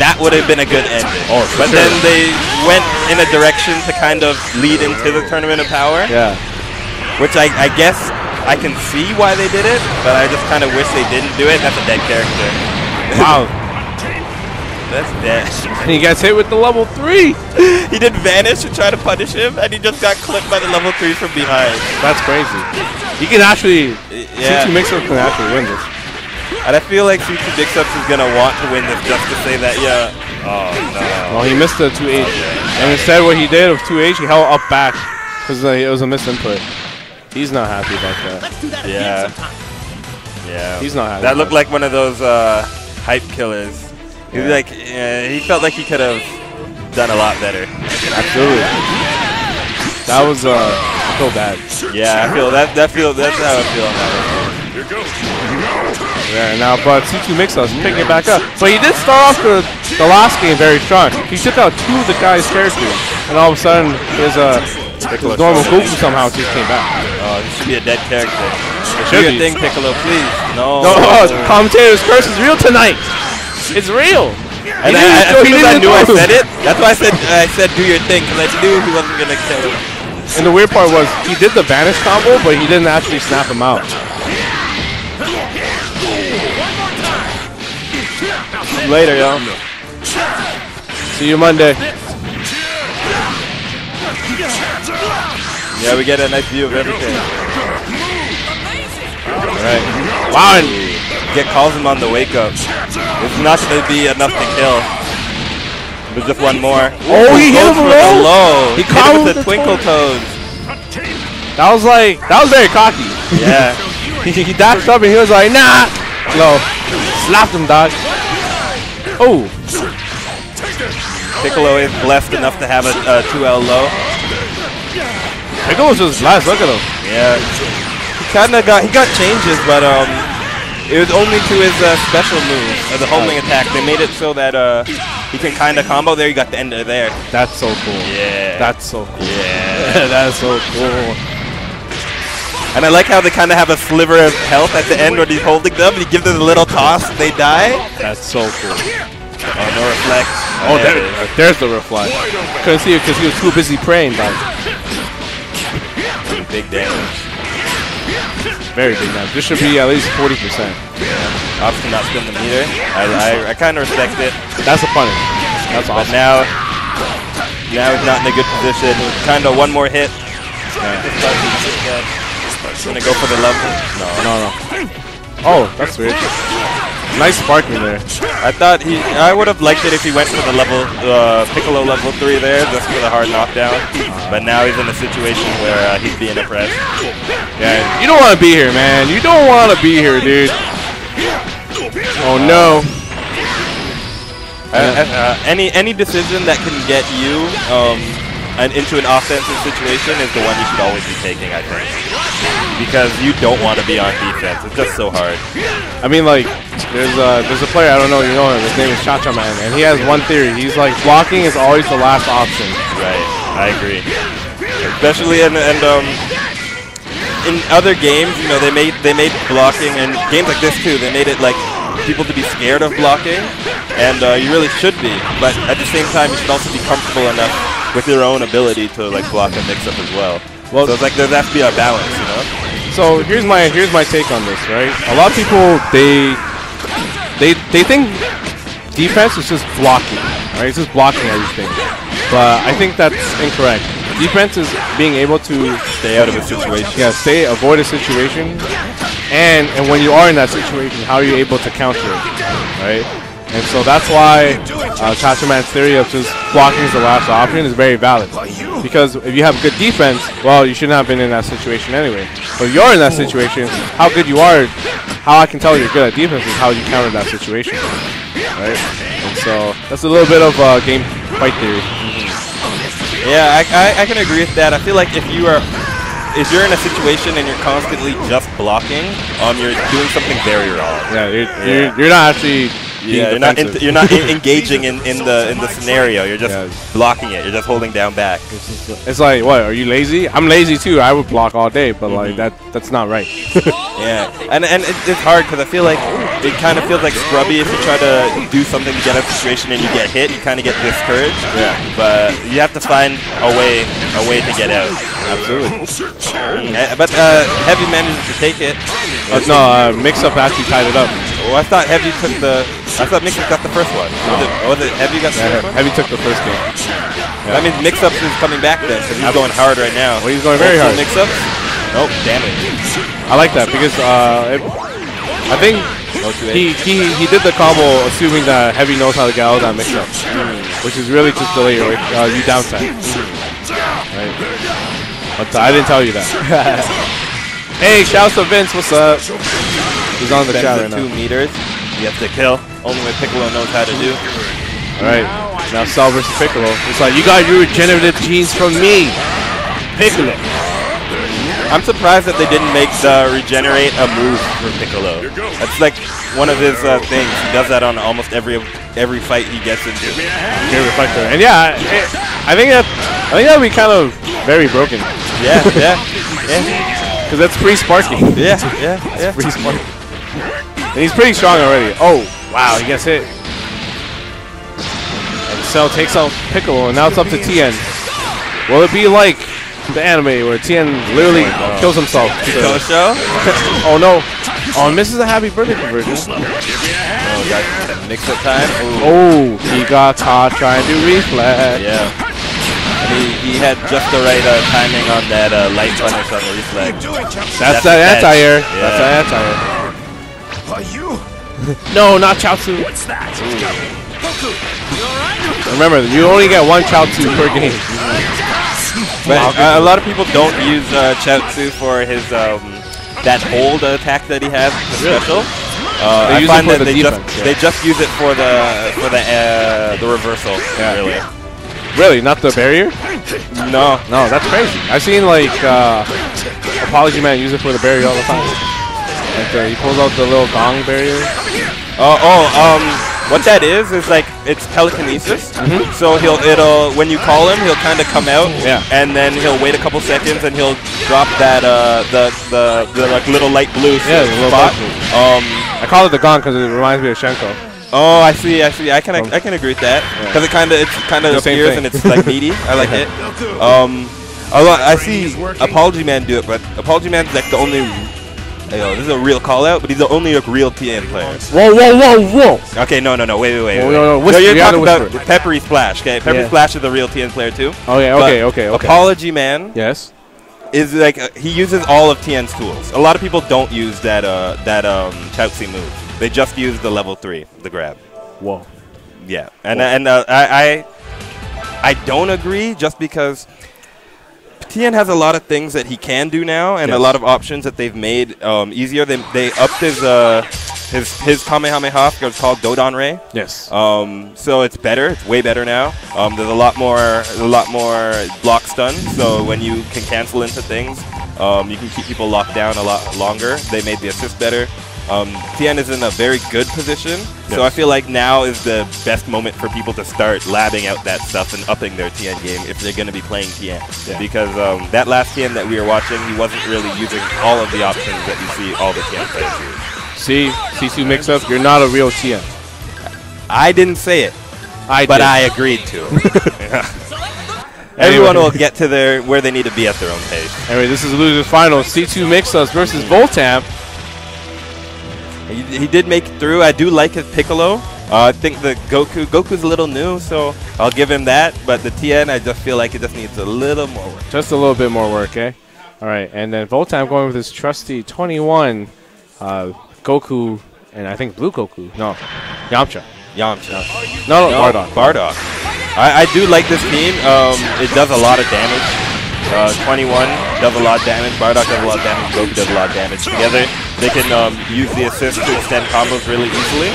that would have been a good ending. Oh, but then they went in a direction to kind of lead into the Tournament of Power. Yeah, which I guess I can see why they did it, but I just kind of wish they didn't do it. That's a dead character. Wow. That's dead. And he gets hit with the level 3. He did vanish to try to punish him, and he just got clipped by the level 3 from behind. That's crazy. He can actually, yeah. C2 Mix-Up can actually win this. And I feel like C2 Mix-Ups is going to want to win this just to say that, yeah. Oh, no. Well, he missed the 2H. And instead what he did with 2H, he held up back because it was a misinput. He's not happy about that. Yeah. Yeah. He's not happy. That looked like one of those hype killers. Yeah. Like, he felt like he could have done a lot better. Absolutely. That was I feel bad. Yeah, I feel that's how I feel on that one. Yeah, now but C2 Mix-Up's picking it back up. But he did start off the last game very strong. He took out 2 of the guy's characters, and all of a sudden his normal Goku somehow just came back. Oh, this should be a dead character. Do your thing, Piccolo, please. No. Commentator's curse is real tonight. It's real. And as soon as I knew I said it, that's why I said do your thing, because I knew he wasn't gonna kill him. And the weird part was he did the vanish combo, but he didn't actually snap him out. Later, yo. See you Monday. Yeah, we get a nice view of everything. Alright. Wow, and Get calls him on the wake up. It's not going to be enough to kill. There's just one more. Oh, he hit him for the low. He hit him with the twinkle toes. That was very cocky. Yeah. he dashed up and he was like, nah. Low. Slapped him, dog. Oh. Piccolo is blessed enough to have a 2L low. Piccolo's just blessed. Look at him. Yeah. He got changes, but it was only to his special move, the homing attack. They made it so that he can kind of combo. There, you got the end of there. That's so cool. Yeah. That's so cool. Yeah. That's so cool. And I like how they kind of have a sliver of health at the end when he's holding them. He gives them a little toss, they die. That's so cool. Oh, no reflect. Oh, there's the reflect. Couldn't see it because he was too busy praying, but big damage. Very big damage. This should be at least 40%. Yeah. Opts to not spin the meter. I kind of respect it. That's a punish. That's awesome. But now he's not in a good position. Kind of one more hit. He's gonna go for the level. No. Oh, that's weird. Nice sparking there. I would have liked it if he went for the Piccolo level 3 there, just for the hard knockdown. But now he's in a situation where he's being oppressed. Yeah, you don't want to be here, man. You don't want to be here, dude. Oh no. Any decision that can get you into an offensive situation is the one you should always be taking, I think. Because you don't want to be on defense. It's just so hard. I mean, like, there's a player, I don't know if you know him, his name is Cha-Cha Man, and he has one theory. He's like, blocking is always the last option. Right, I agree. Especially in other games, you know, they made blocking, and games like this too, they made it like people to be scared of blocking, and you really should be. But at the same time, you should also be comfortable enough with your own ability to like block and mix up as well. So it's like there has to be a balance, you know. So here's my take on this, right? A lot of people they think defense is just blocking, right? It's just blocking everything. But I think that's incorrect. Defense is being able to stay out of a situation. Yeah, avoid a situation. And when you are in that situation, how are you able to counter it, right? And so that's why Chachaman's theory of just blocking is the last option is very valid. Because if you have good defense, well, you shouldn't have been in that situation anyway. But if you're in that situation, how good you are, how I can tell you're good at defense is how you counter that situation, right? And so that's a little bit of game fight theory. Yeah, I can agree with that. I feel like if you're in a situation and you're constantly just blocking, you're doing something very wrong. Yeah, you're not actually. Yeah, you're not engaging in the scenario. You're just blocking it. You're just holding down back. It's like, what? Are you lazy? I'm lazy too. I would block all day, but like that's not right. Yeah, and it's hard because I feel like it kind of feels like scrubby if you try to do something to get out of a situation and you get hit. You kind of get discouraged. Yeah, but you have to find a way to get out. Absolutely. But Heavy managed to take it. No, Mix-Up actually tied it up. Oh, I thought Heavy took the. I thought Mix-Up got the first one. Was it Heavy got the first one? Heavy took the first game. Yeah. That means Mix-Up is coming back then because he's going hard right now. Well, he's going very hard. Mix-Up. Oh, damn it. I like that because I think he did the combo assuming that Heavy knows how to get out of that Mix-Up, which is really just delay you downside. Right? But I didn't tell you that. Hey, shouts to Vince. What's up? He's on the chat right now. 2 meters. You have to kill. Only what Piccolo knows how to do. Alright. Now Cell versus Piccolo. It's like, you got your regenerative genes from me. Piccolo. I'm surprised that they didn't make the regenerate a move for Piccolo. That's like one of his things. He does that on almost every fight he gets into. And yeah, I think that would be kind of very broken. Yeah. Because that's pre-sparking. Yeah. Pre-sparking. And he's pretty strong already. Oh, wow, he gets hit. And Cell takes out Piccolo, and now it's up to Tien. Will it be like the anime where Tien literally kills himself? Show? Oh no. Oh, and misses a happy birthday conversion. Oh, got Mix-Up time. Ooh. Oh, he got caught trying to reflect. Yeah. And he had just the right timing on that light punish on the reflect. That's that anti-air. Yeah. That's that anti-air. Are you? No, not Chaozu. What's that? Remember, you only get one Chaozu per game. But a lot of people don't use Chaozu for his that hold attack that he has, the special. I find that they just use it for the reversal. Yeah. Really, not the barrier? No, that's crazy. I've seen like Apology Man use it for the barrier all the time. Like he pulls out the little gong barrier. What that is like it's telekinesis. So when you call him, he'll kind of come out, and then he'll wait a couple seconds, and he'll drop that the like little light blue spot. I call it the gong because it reminds me of Shenko. Oh, I see. I can agree with that because it kind of appears and it's like meaty. I like it. I see Apology Man do it, but Apology Man's like the only. This is a real call out, but he's the only real TN player. Whoa! Okay, no, wait. No, you're talking about Peppery Splash. Okay, Peppery Splash is the real TN player too. Okay. Apology Man. Yes. Is like he uses all of TN's tools. A lot of people don't use that Chaozu move. They just use the level 3, the grab. Whoa. Yeah, and I don't agree just because Tien has a lot of things that he can do now, and a lot of options that they've made easier. They upped his Kamehameha. It's called Dodon Ray. Yes. So it's better. It's way better now. There's a lot more block stun. So when you can cancel into things, you can keep people locked down a lot longer. They made the assist better. Tien is in a very good position, so I feel like now is the best moment for people to start labbing out that stuff and upping their Tien game if they're going to be playing Tien. Because that last Tien that we were watching, he wasn't really using all of the options that you see all the Tien players use. See, C2 Mix-Up, you're not a real Tien. I didn't say it, but I agreed to. Everyone will get to where they need to be at their own pace. Anyway, this is the losers final. C2 Mix-Up versus Voltamp. He did make it through. I do like his Piccolo. I think the Goku's a little new, so I'll give him that. But the TN, I just feel like it just needs a little more work. Just a little bit more work, eh? All right, and then Voltan going with his trusty 21 Goku, and I think Blue Goku. No, Yamcha. No, Bardock. Bardock. I do like this team. It does a lot of damage. 21 does a lot of damage. Bardock does a lot of damage. Goku does a lot of damage. Together, they can use the assist to extend combos really easily.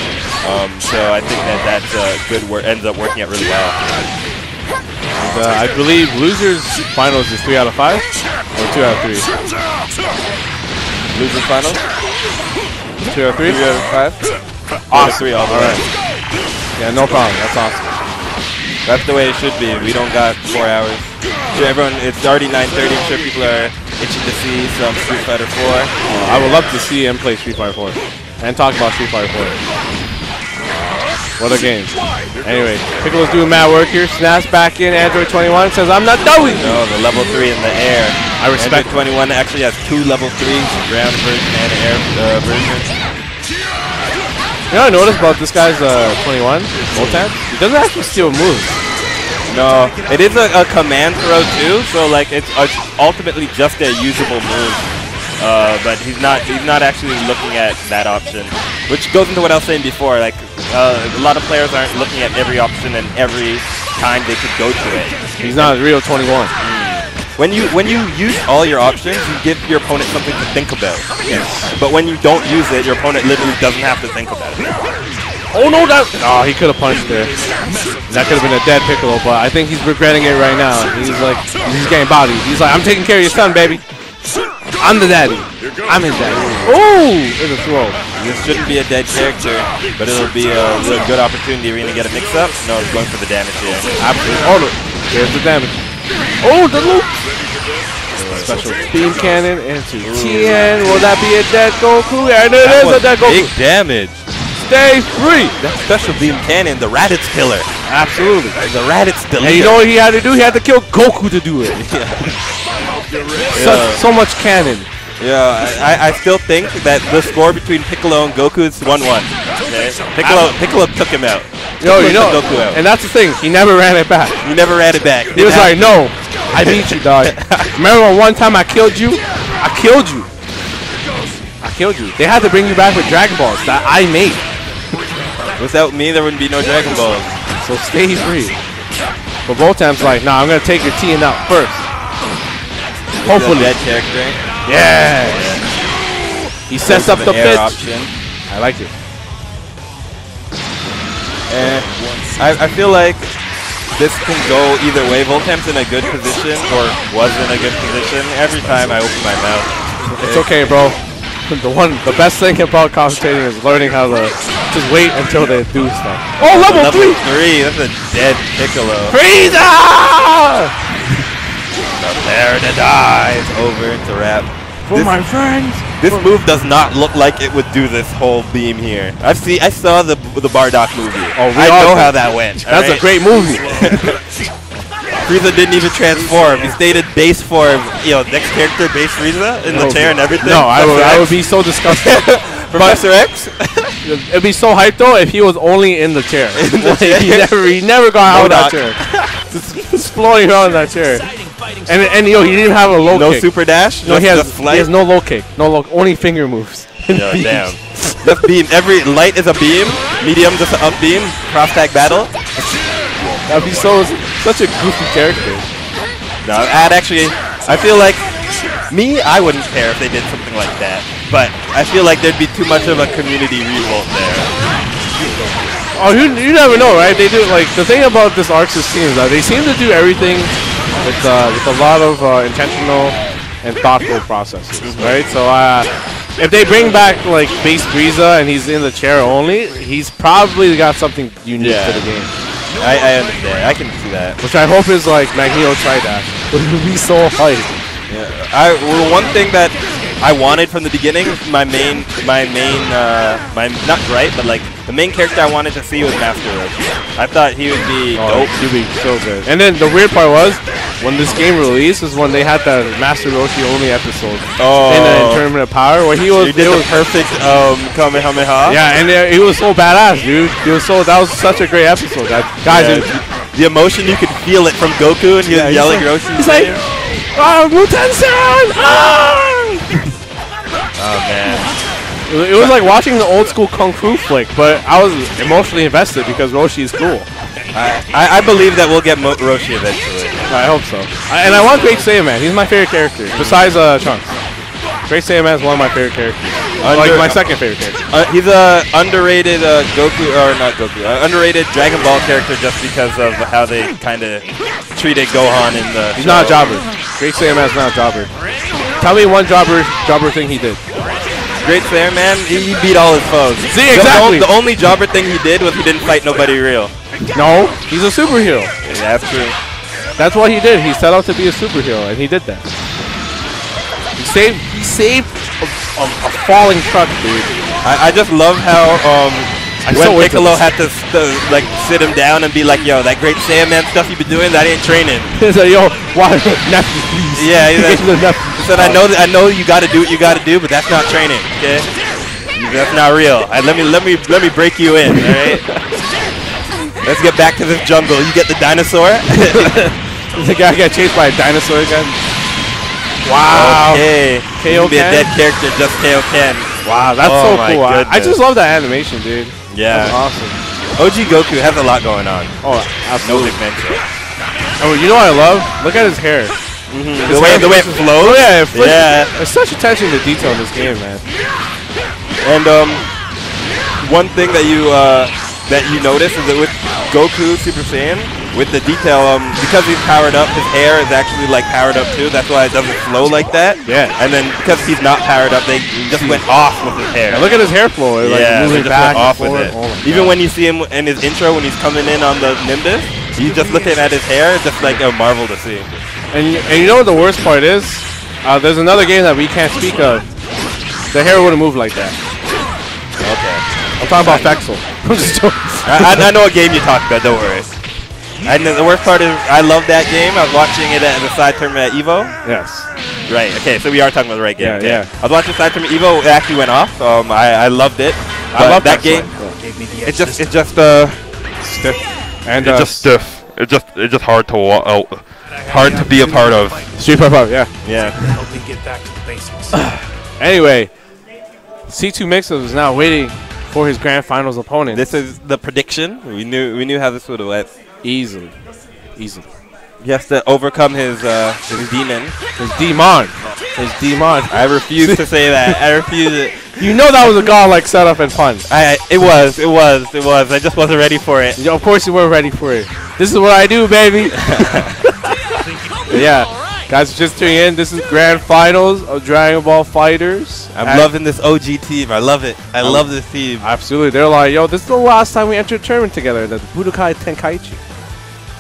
So I think that's good work. Ends up working out really well. And, I believe losers finals is 3 out of 5 or 2 out of 3. Losers finals. 2 out of 3. 3 out of 5. Awesome. 3 all the way. Yeah, no problem. That's awesome. That's the way it should be. We don't got 4 hours. Sure, everyone, it's already 9:30. I'm sure people are itching to see some Street Fighter 4. I would love to see him play Street Fighter 4 and talk about Street Fighter 4. What a game. Anyway, Piccolo's doing mad work here. Snaps back in. Android 21 says, I'm not done with you. No, the level 3 in the air. I respect Android 21 actually has 2 level 3s, ground version and air version. You know what I noticed about this guy's 21, Voltan? He doesn't actually steal moves. No, it is a command throw too, so like it's ultimately just a usable move. But he's not actually looking at that option, which goes into what I was saying before. Like a lot of players aren't looking at every option and every time they could go to it. He's not a real 21. When you use all your options, you give your opponent something to think about. Yes. But when you don't use it, your opponent literally doesn't have to think about it. Oh no, oh, he could have punched there. That could have been a dead Piccolo, but I think he's regretting it right now. He's like, he's getting bodied. He's like, I'm taking care of your son, baby. I'm the daddy. I'm his daddy. Oh, it's a throw. This shouldn't be a dead character, but it'll be a really good opportunity. We're going to get a mix-up. No, he's going for the damage here. Absolutely. Oh, look. There's the damage. Oh, the loop. Special beam cannon into TN. Will that be a dead Goku? And it is a dead Goku. Big damage. Stay free. That special beam cannon, the Raditz killer. Absolutely. The Raditz deleter. And you know what he had to do? He had to kill Goku to do it. So much cannon. Yeah, I still think that the score between Piccolo and Goku is 1-1. Okay? Piccolo took him out. Yo, you know, Goku out. and that's the thing. He never ran it back. He never ran it back. He was like, no, I beat you, dog. Remember one time I killed you? I killed you. I killed you. They had to bring you back with Dragon Balls that I made. Without me, there wouldn't be no Dragon Balls. So stay free. But Voltan's like, nah, I'm going to take your TN out first. Hopefully. Dead character. Yeah. He sets up the pitch. Option. I like it. And I feel like this can go either way. Voltamp's in a good position, or was in a good position. Every time I open my mouth. It's okay, bro. The best thing about commentating is learning how to just wait until they do stuff. Oh, level 3! 3, that's a dead Piccolo. Frieza! Prepare to die. It's over. It's a wrap. For my friends. This move does not look like it would do this whole beam here. I saw the Bardock movie. Oh, I know how that went. That's a great movie. Frieza didn't even transform. He stayed in base form. You know, next character base Frieza in the chair and everything. No, I would be so disgusted. Professor X. It'd be so hyped though if he was only in the chair. He never got out of that chair. Just floating around in that chair. And yo, he didn't have a low kick. No super dash. No, he has no low kick. Only finger moves. Yo, damn. Just beam. Every light is a beam. Medium just an up beam. Cross tag battle. That'd be such a goofy character. No, I feel like I wouldn't care if they did something like that. But I feel like there'd be too much of a community revolt there. Oh, you never know, right? They do the thing about this Arxis team is that they seem to do everything with a lot of intentional and thoughtful processes, right? So if they bring back base Frieza and he's in the chair only, he's probably got something unique for the game. I understand. I can see that. Which I hope is Magneto Tri-Dash. It would be so hype. Yeah. One thing that I wanted from the beginning, my main, not gripe, but The main character I wanted to see was Master Roshi. I thought he would be dope. He'd be so good. And then the weird part was, when this game released, is when they had the Master Roshi only episode in the Tournament of Power, where he was. He did the perfect Kamehameha. Yeah, and he was so badass, dude. He was so. That was such a great episode. Guys, the emotion, you could feel it from Goku, and he was yelling Roshi. He's like, "Oh, Muten-san!" Oh man. It was like watching the old school kung fu flick, but I was emotionally invested because Roshi is cool. I believe that we'll get Roshi eventually. I hope so. And I want Great Saiyaman. He's my favorite character, besides Trunks. Great Saiyaman is one of my favorite characters. Like my second favorite character. He's a underrated Goku, or not Goku, underrated Dragon Ball character just because of how they kind of treated Gohan in the He's not a jobber. Great Saiyaman is not a jobber. Tell me one jobber thing he did. Great Saiyaman, he beat all his foes. See, exactly. The only jobber thing he did was he didn't fight nobody real. No, he's a superhero. Yeah, that's true. That's what he did. He set out to be a superhero, and he did that. He saved a falling truck, dude. I just love how when Piccolo had to like sit him down and be like, "Yo, that Great Saiyaman stuff you've been doing, that ain't training." He's like, "Yo, why, nephew, please?" Yeah, he said, "I know you got to do what you got to do, but that's not training. Okay, that's not real. Let me break you in. All right." Let's get back to this jungle. You get the dinosaur. The guy got chased by a dinosaur again. Wow. Okay. KO be a dead character, just KO Ken. Wow, that's so cool. I just love that animation, dude. Yeah. That's awesome. OG Goku has a lot going on. Oh, absolutely. No adventure. Oh, you know what I love? Look at his hair. The way it flows. Oh, yeah, Yeah. There's such attention to detail in this game, man. And one thing that you notice is that with Goku Super Saiyan, with the detail, because he's powered up, his hair is actually like powered up too. That's why it doesn't flow like that. Yeah. And then because he's not powered up, they just went off with his hair. Yeah, look at his hair flow. Like moving just back went off with it. Oh Even when you see him in his intro, when he's coming in on the Nimbus, you just looking at his hair, just like a marvel to see. And you know what the worst part is? There's another game that we can't speak of. The hair wouldn't move like that. Okay. I'm talking about Fexel. I'm just joking. I know what game you talked about, don't worry. And the worst part is, I love that game. I was watching it at the side tournament at EVO. Yes. Right, okay, so we are talking about the right game. Yeah, yeah. I was watching side tournament EVO, it actually went off. I loved it. I love that game. Yeah. It's just stiff. And it's just stiff. It's just hard to be a part of. Street Fighter 5, yeah. Yeah. Help me get back to the basics. Anyway, C2 Mix-Up is now waiting for his grand finals opponent. This is the prediction. We knew how this would have went. Easily. He has to overcome his demon. His demon. I refuse to say that. I refuse it. You know that was a godlike setup and pun. It was. I just wasn't ready for it. Of course you weren't ready for it. This is what I do, baby. Yeah. Guys, just tuning in. This is grand finals of Dragon Ball Fighters. I'm loving this OG team. I love it. I love this team. Absolutely. They're like, yo, this is the last time we entered a tournament together. The Budokai Tenkaichi.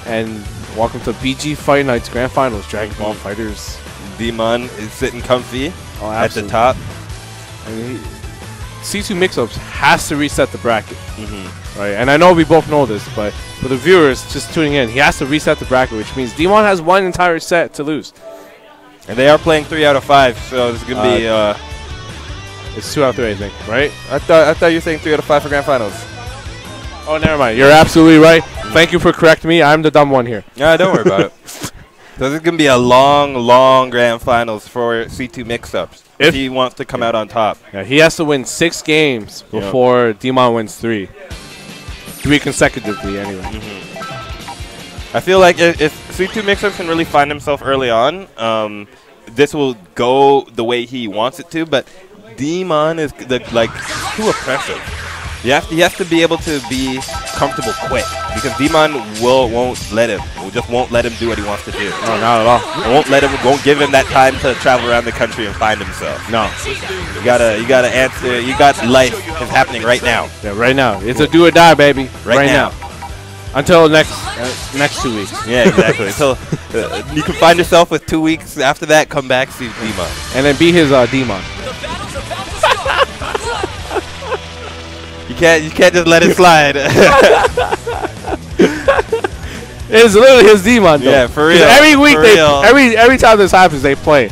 And welcome to BG Fight Night's grand finals. Dragon Ball Fighters. Demon is sitting comfy at the absolutely. top. And C2 Mix-Ups has to reset the bracket. Right? And I know we both know this, but for the viewers just tuning in, he has to reset the bracket, which means Demon has one entire set to lose. And they are playing 3 out of 5, so this is gonna be. It's 2 out of 3, I think, right? I thought you were saying 3 out of 5 for grand finals. Oh, never mind. You're absolutely right. Thank you for correcting me. I'm the dumb one here. Yeah, don't worry about it. So this is gonna be a long grand finals for C2 Mix-Ups if he wants to come out on top. Yeah, he has to win 6 games before Demon wins 3. 3 consecutively, anyway. I feel like if C2 Mix-Ups can really find himself early on, this will go the way he wants it to. But Demon is too oppressive. He has to be able to be comfortable quick because Demon won't let him. Just won't let him do what he wants to do. No, not at all. Won't give him that time to travel around the country and find himself. No. You gotta answer. You got life is happening right now. Yeah, right now. It's a do or die, baby. Right now. Until next 2 weeks. Yeah, exactly. Until you can find yourself with 2 weeks. After that, come back, see Demon. And then be his Demon. can't just let it slide. It's literally his demon, though. Yeah, for real. Every week, for real. every time this happens, they play,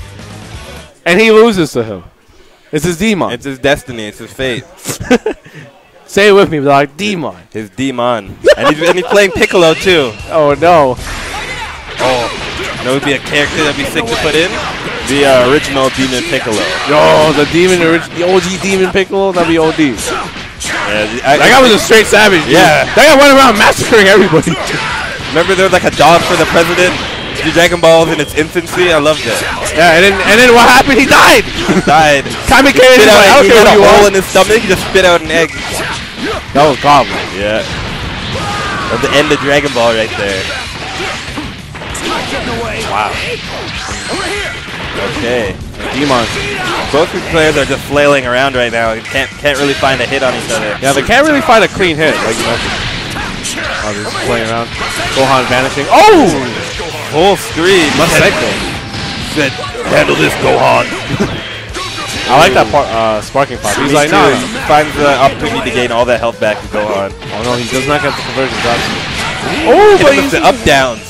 and he loses to him. It's his demon. It's his destiny. It's his fate. Say it with me, like demon. His demon. and he's playing Piccolo too. Oh no. Oh, that would be a character that'd be sick to put in. The original Demon Piccolo. Yo, the OG Demon Piccolo, that'd be OD. Yeah, That guy was a straight savage. Dude. Yeah. That guy went around massacring everybody. Remember there was like a dog for the president? The Dragon Ball in its infancy? I loved it. Yeah, and then what happened? He died. He died. Kamikaze. He Like, had a hole in his stomach. He just spit out an egg. That was Goblin. Yeah. That's the end of Dragon Ball right there. Wow. Okay. Demon. Both these players are just flailing around right now. Can't really find a hit on each other. Yeah, they can't really find a clean hit. Like you mentioned. Oh, they're just playing around. Gohan vanishing. Oh! Full screen. Said, handle this, Gohan. I like that part, sparking pop. He's like, no. He finds the opportunity to gain all that health back to Gohan. Oh no, he does not get the conversion drops. Oh, but he's the up downs.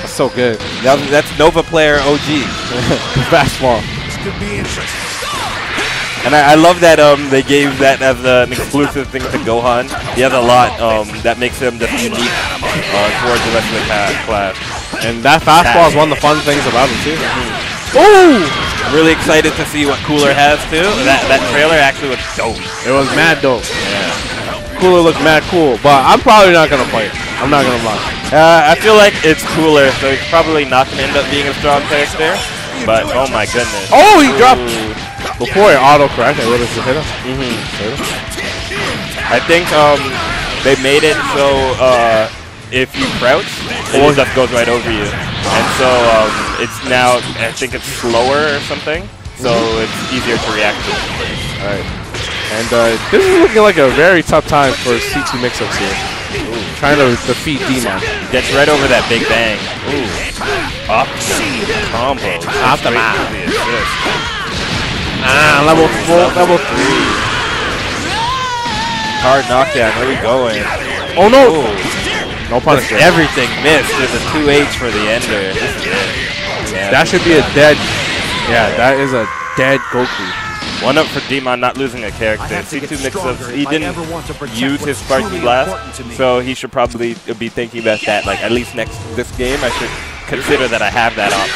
That's so good. That's Nova player OG. Fastball. This could be interesting. And I love that they gave that as an exclusive thing to Gohan. He has a lot that makes him just unique towards the rest of the class. And that fastball is one of the fun things about him too. Oh! I'm really excited to see what Cooler has too. That trailer actually looks dope. It was mad dope. Yeah. Cooler looked mad cool, but I'm probably not gonna play it. I'm not gonna lie. I feel like it's Cooler, so he's probably not gonna end up being a strong character. But oh my goodness. Oh, he dropped. Before it auto-correct, I would have hit him. I think they made it so if you crouch, it just goes right over you. And so it's now, I think it's slower or something, so it's easier to react to. Alright. And this is looking like a very tough time for C2 mix-ups here. Trying to defeat Demon. Gets right over that big bang. Ooh. Up combo. Off the map. Level 4, level 3. Hard knockdown, where are we going? Oh no! Ooh. No punishment. Everything missed. There's a 2H for the ender. This is it. Yeah. That should be a dead. Yeah, that is a dead Goku. One up for Demon not losing a character. C2 mix-ups, he didn't use his Sparky Blast, so he should probably be thinking about that. Like, at least this game, I should consider that I have that option.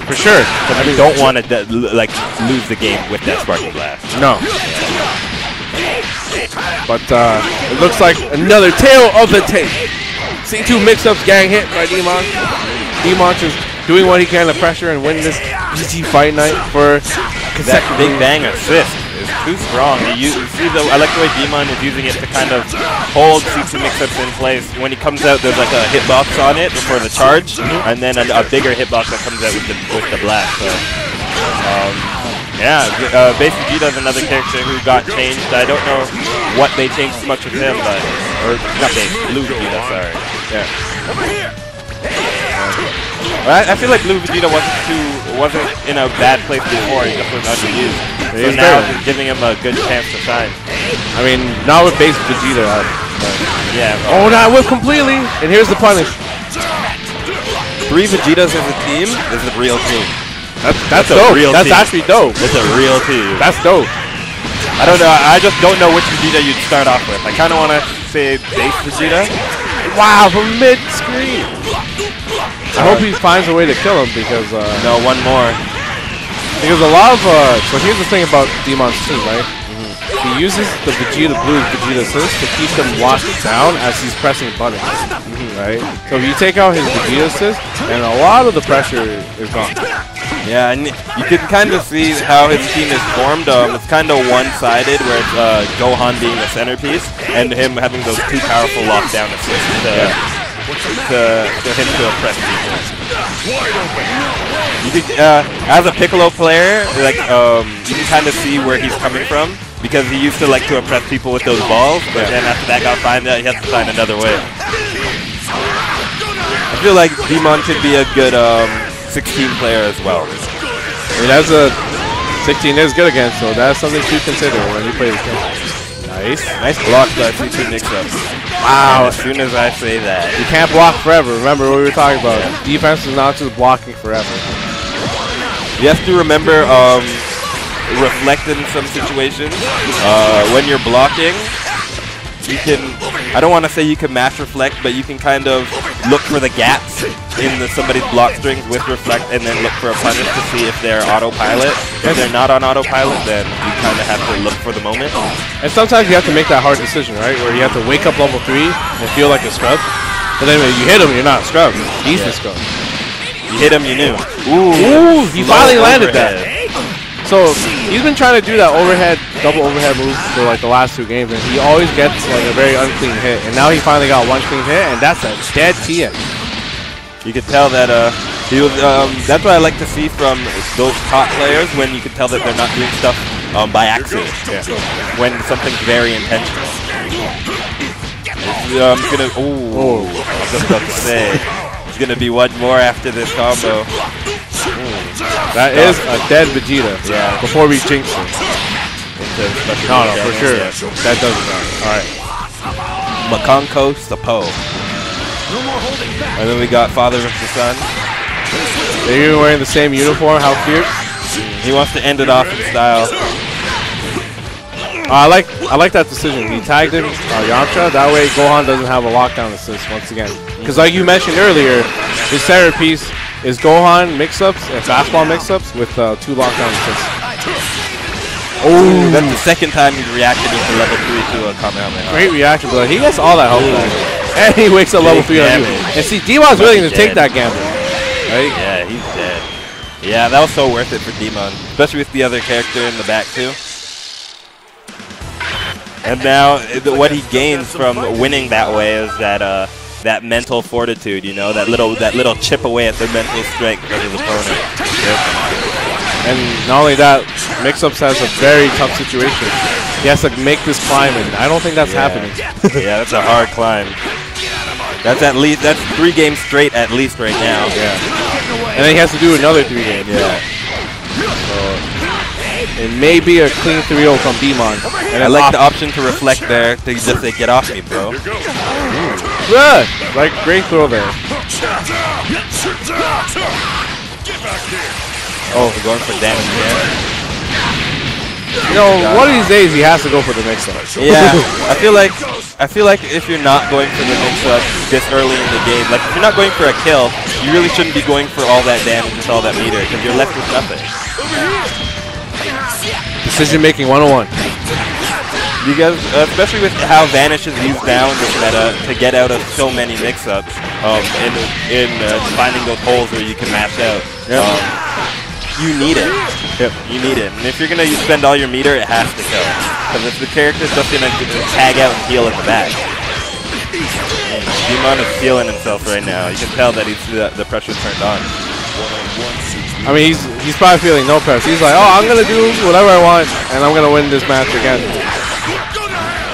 For sure. Because I don't want to like lose the game with that Sparky Blast. No. But it looks like another tail of the tape. C2 mix-ups gang hit by Demon. Demon is doing what he can to pressure and win this GT Fight Night for that big bang assist is too strong. You see, I like the way Demon is using it to kind of hold C2 mix-ups in place. When he comes out, there's like a hitbox on it before the charge, and then a bigger hitbox that comes out with the blast. So, yeah, Base Vegeta is another character who got changed. I don't know what they changed too much with him, but not Base, Blue Vegeta. Sorry. Yeah. I feel like Blue Vegeta wasn't in a bad place before. He just was underused. So now it's giving him a good chance to shine. I mean, not with Base Vegeta. Yeah. Oh, no, whip completely. And here's the punish. 3 Vegetas as a team is a real team. That's dope. Real that's team. actually dope. It's a real team. That's dope. I don't know. I just don't know which Vegeta you'd start off with. I kind of want to say Base Vegeta. Wow, from mid-screen. I hope he finds a way to kill him because no, one more. Because a lot of so here's the thing about Demon's team, right? He uses the Vegeta Blue Vegeta assist to keep them locked down as he's pressing buttons, right? So if you take out his Vegeta assist, and a lot of the pressure is gone. Yeah, and you can kind of see how his team is formed. It's kind of one-sided, where it's Gohan being the centerpiece, and him having those 2 powerful lockdown assists to him to oppress people. You think, as a Piccolo player, like you can kind of see where he's coming from, because he used to like to oppress people with those balls, but then after that got found out, he has to find another way. I feel like Demon could be a good 16 player as well. I mean, that's a 16 is good again, so that's something to consider when you play this game. Nice. Nice block by C2 mix-up. Wow. As soon as I say that. You can't block forever. Remember what we were talking about. Defense is not just blocking forever. You have to remember reflect in some situations. When you're blocking, you can, I don't want to say you can mash reflect, but you can kind of look for the gaps in somebody's block strings with reflect and then look for a punish to see if they're autopilot. If they're not on autopilot, then you kind of have to look for the moment. And sometimes you have to make that hard decision, right? Where you have to wake up level 3 and feel like a scrub. But then when you hit him, you're not a scrub. He's the scrub. You hit him, you knew. Ooh, he finally landed that. So he's been trying to do that double overhead move for like the last 2 games, and he always gets like a very unclean hit. And now he finally got one clean hit, and that's a dead TN. You could tell that he was. That's what I like to see from those top players, when you can tell that they're not doing stuff by accident. Yeah. When something's very intentional. I'm gonna. Ooh, I was just about to say. It's gonna be one more after this combo. That is a dead Vegeta. Yeah. Before we jinx him. No, for sure. Yeah. That doesn't matter. Alright. Makonko Sapo. And then we got Father vs. Son. They're even wearing the same uniform. How cute. He wants to end it off in style. I like that decision. He tagged him Yamcha. That way Gohan doesn't have a lockdown assist once again. Because like you mentioned earlier, his centerpiece is Gohan mix-ups and fastball mix-ups with 2 lockdown assists. Oh, that's the second time he's reacted into level 3 to a Kamehameha. Great reaction, but he gets all that health back. And he wakes up level 3 on you. And see, D-Mon's willing to take that gamble. Right? Yeah, he's dead. Yeah, that was so worth it for D-Mon. Especially with the other character in the back too. And now, what he gains from winning that way is that mental fortitude, you know, that little chip away at the mental strength of his opponent. Yep. And not only that, Mix-Ups has a very tough situation. He has to make this climb, and I don't think that's happening. Yeah, that's a hard climb. That's 3 games straight at least right now. Yeah. And then he has to do another 3 games. Yeah. So it may be a clean 3-0 from Demon. And I like the option to reflect there to just say, get off me, bro. Good! Like, great throw there. Oh, we're going for damage there. You know, one of these days he has to go for the mix-up. Yeah, I feel like if you're not going for the mix-up this early in the game, like if you're not going for a kill, you really shouldn't be going for all that damage with all that meter, because you're left with nothing. Decision making 101. You guys, especially with how Vanish is used now in this meta to get out of so many mix-ups, in finding those holes where you can mash out. Yep. You need it. Yep. You need it. And if you're going to spend all your meter, it has to kill. Because if the character's just going to tag out and heal at the back. Demon is feeling himself right now. You can tell that the pressure's turned on. I mean, he's probably feeling no pressure. He's like, oh, I'm going to do whatever I want, and I'm going to win this match again.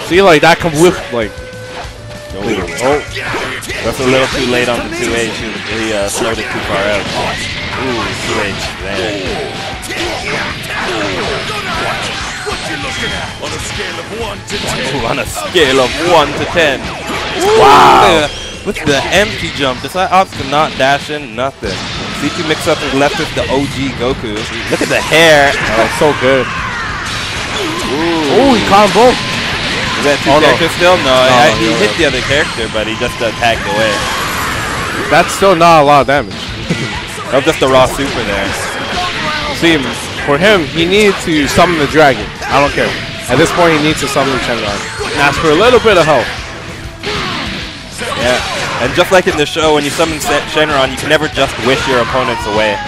See, like, that comes with, like... Oh. That's a little too late on the 2H. He slowed it too far out. Ooh, 2H there. Ooh, on a scale of 1 to 10. Wow. With the empty jump, this opts to not dash in, nothing. C2 mix-up is left with the OG Goku. Look at the hair. Oh, so good. Ooh, he caught them both. Is that 2 characters still? No, he hit the other character, but he just tagged away. That's still not a lot of damage. That was just a raw super there. See, for him, he needs to summon the dragon. I don't care. At this point, he needs to summon the Shenron. And ask for a little bit of help. Yeah, and just like in the show, when you summon Shenron, you can never just wish your opponents away.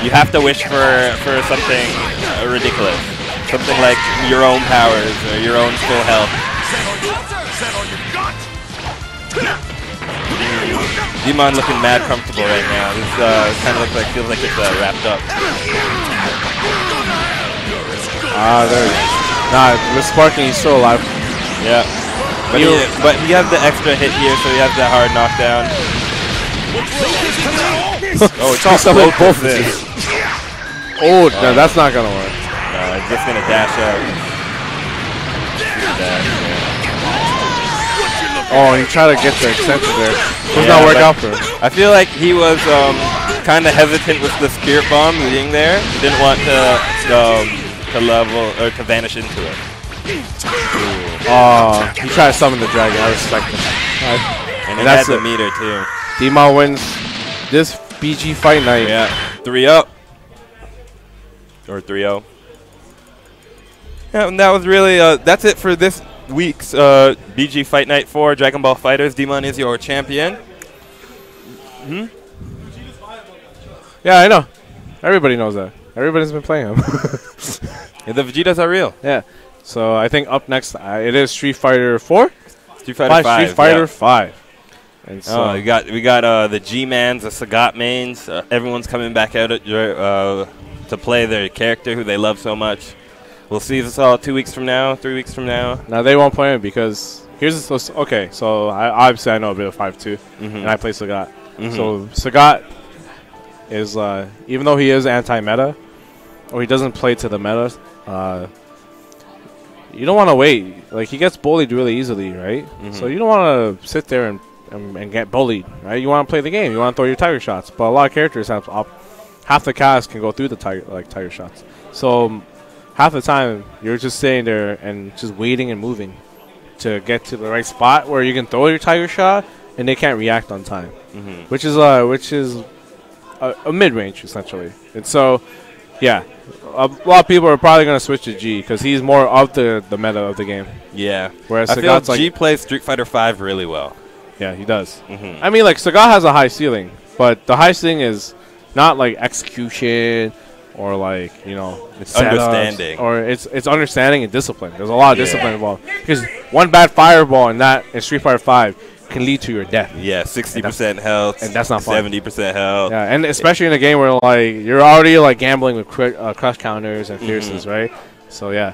You have to wish for something ridiculous. Something like your own powers or your own full health. Demon looking mad comfortable right now. This kind of feels like it's wrapped up. There. Nah, with Sparking, he's still alive. Yeah. But he has the extra hit here, so he has that hard knockdown. Oh, it's all both of this. Oh, no, that's not gonna work. No, it's just gonna dash out. Oh, he tried to get the extension there. Does Yeah, not work but out for him. I feel like he was kind of hesitant with the spirit bomb being there. He didn't want to level or to vanish into it. Oh, he tried to summon the dragon. I respect him. And he had the meter too. D-Mal wins this BG fight night. Yeah, 3-0 or 3-0. Yeah, and that was really that's it for this week's BG Fight Night 4 Dragon Ball Fighters. Demon is your champion. Yeah, I know. Everybody knows that. Everybody's been playing him. Yeah, the Vegetas are real. Yeah. So I think up next it is Street Fighter 4. Street Fighter 5. Street Fighter 5. And so we got the G-Mans, the Sagat mains. Everyone's coming back out to play their character who they love so much. We'll see this all 2 weeks from now, 3 weeks from now. Now they won't play him because here's okay. So obviously I know a bit of 5-2, and I play Sagat. So Sagat is even though he is anti-meta, or he doesn't play to the meta, you don't want to wait. Like, he gets bullied really easily, right? So you don't want to sit there and get bullied, right? You want to play the game. You want to throw your tiger shots. But a lot of characters have half the cast can go through the tiger shots. So half the time you're just sitting there and just waiting and moving to get to the right spot where you can throw your tiger shot and they can't react on time, which is a mid-range essentially. And so, yeah, a lot of people are probably going to switch to G because he's more of the meta of the game. Yeah. Whereas I feel Sagat's G plays Street Fighter 5 really well. Yeah, he does. I mean, like, Sagat has a high ceiling, but the high ceiling is not like execution or like, you know, it's understanding. Or it's understanding and discipline. There's a lot of discipline involved because one bad fireball in Street Fighter 5 can lead to your death. Yeah, 60% health, and that's not fun. 70% health. Yeah, and especially in a game where like you're already like gambling with crush counters and fierces, right? So yeah.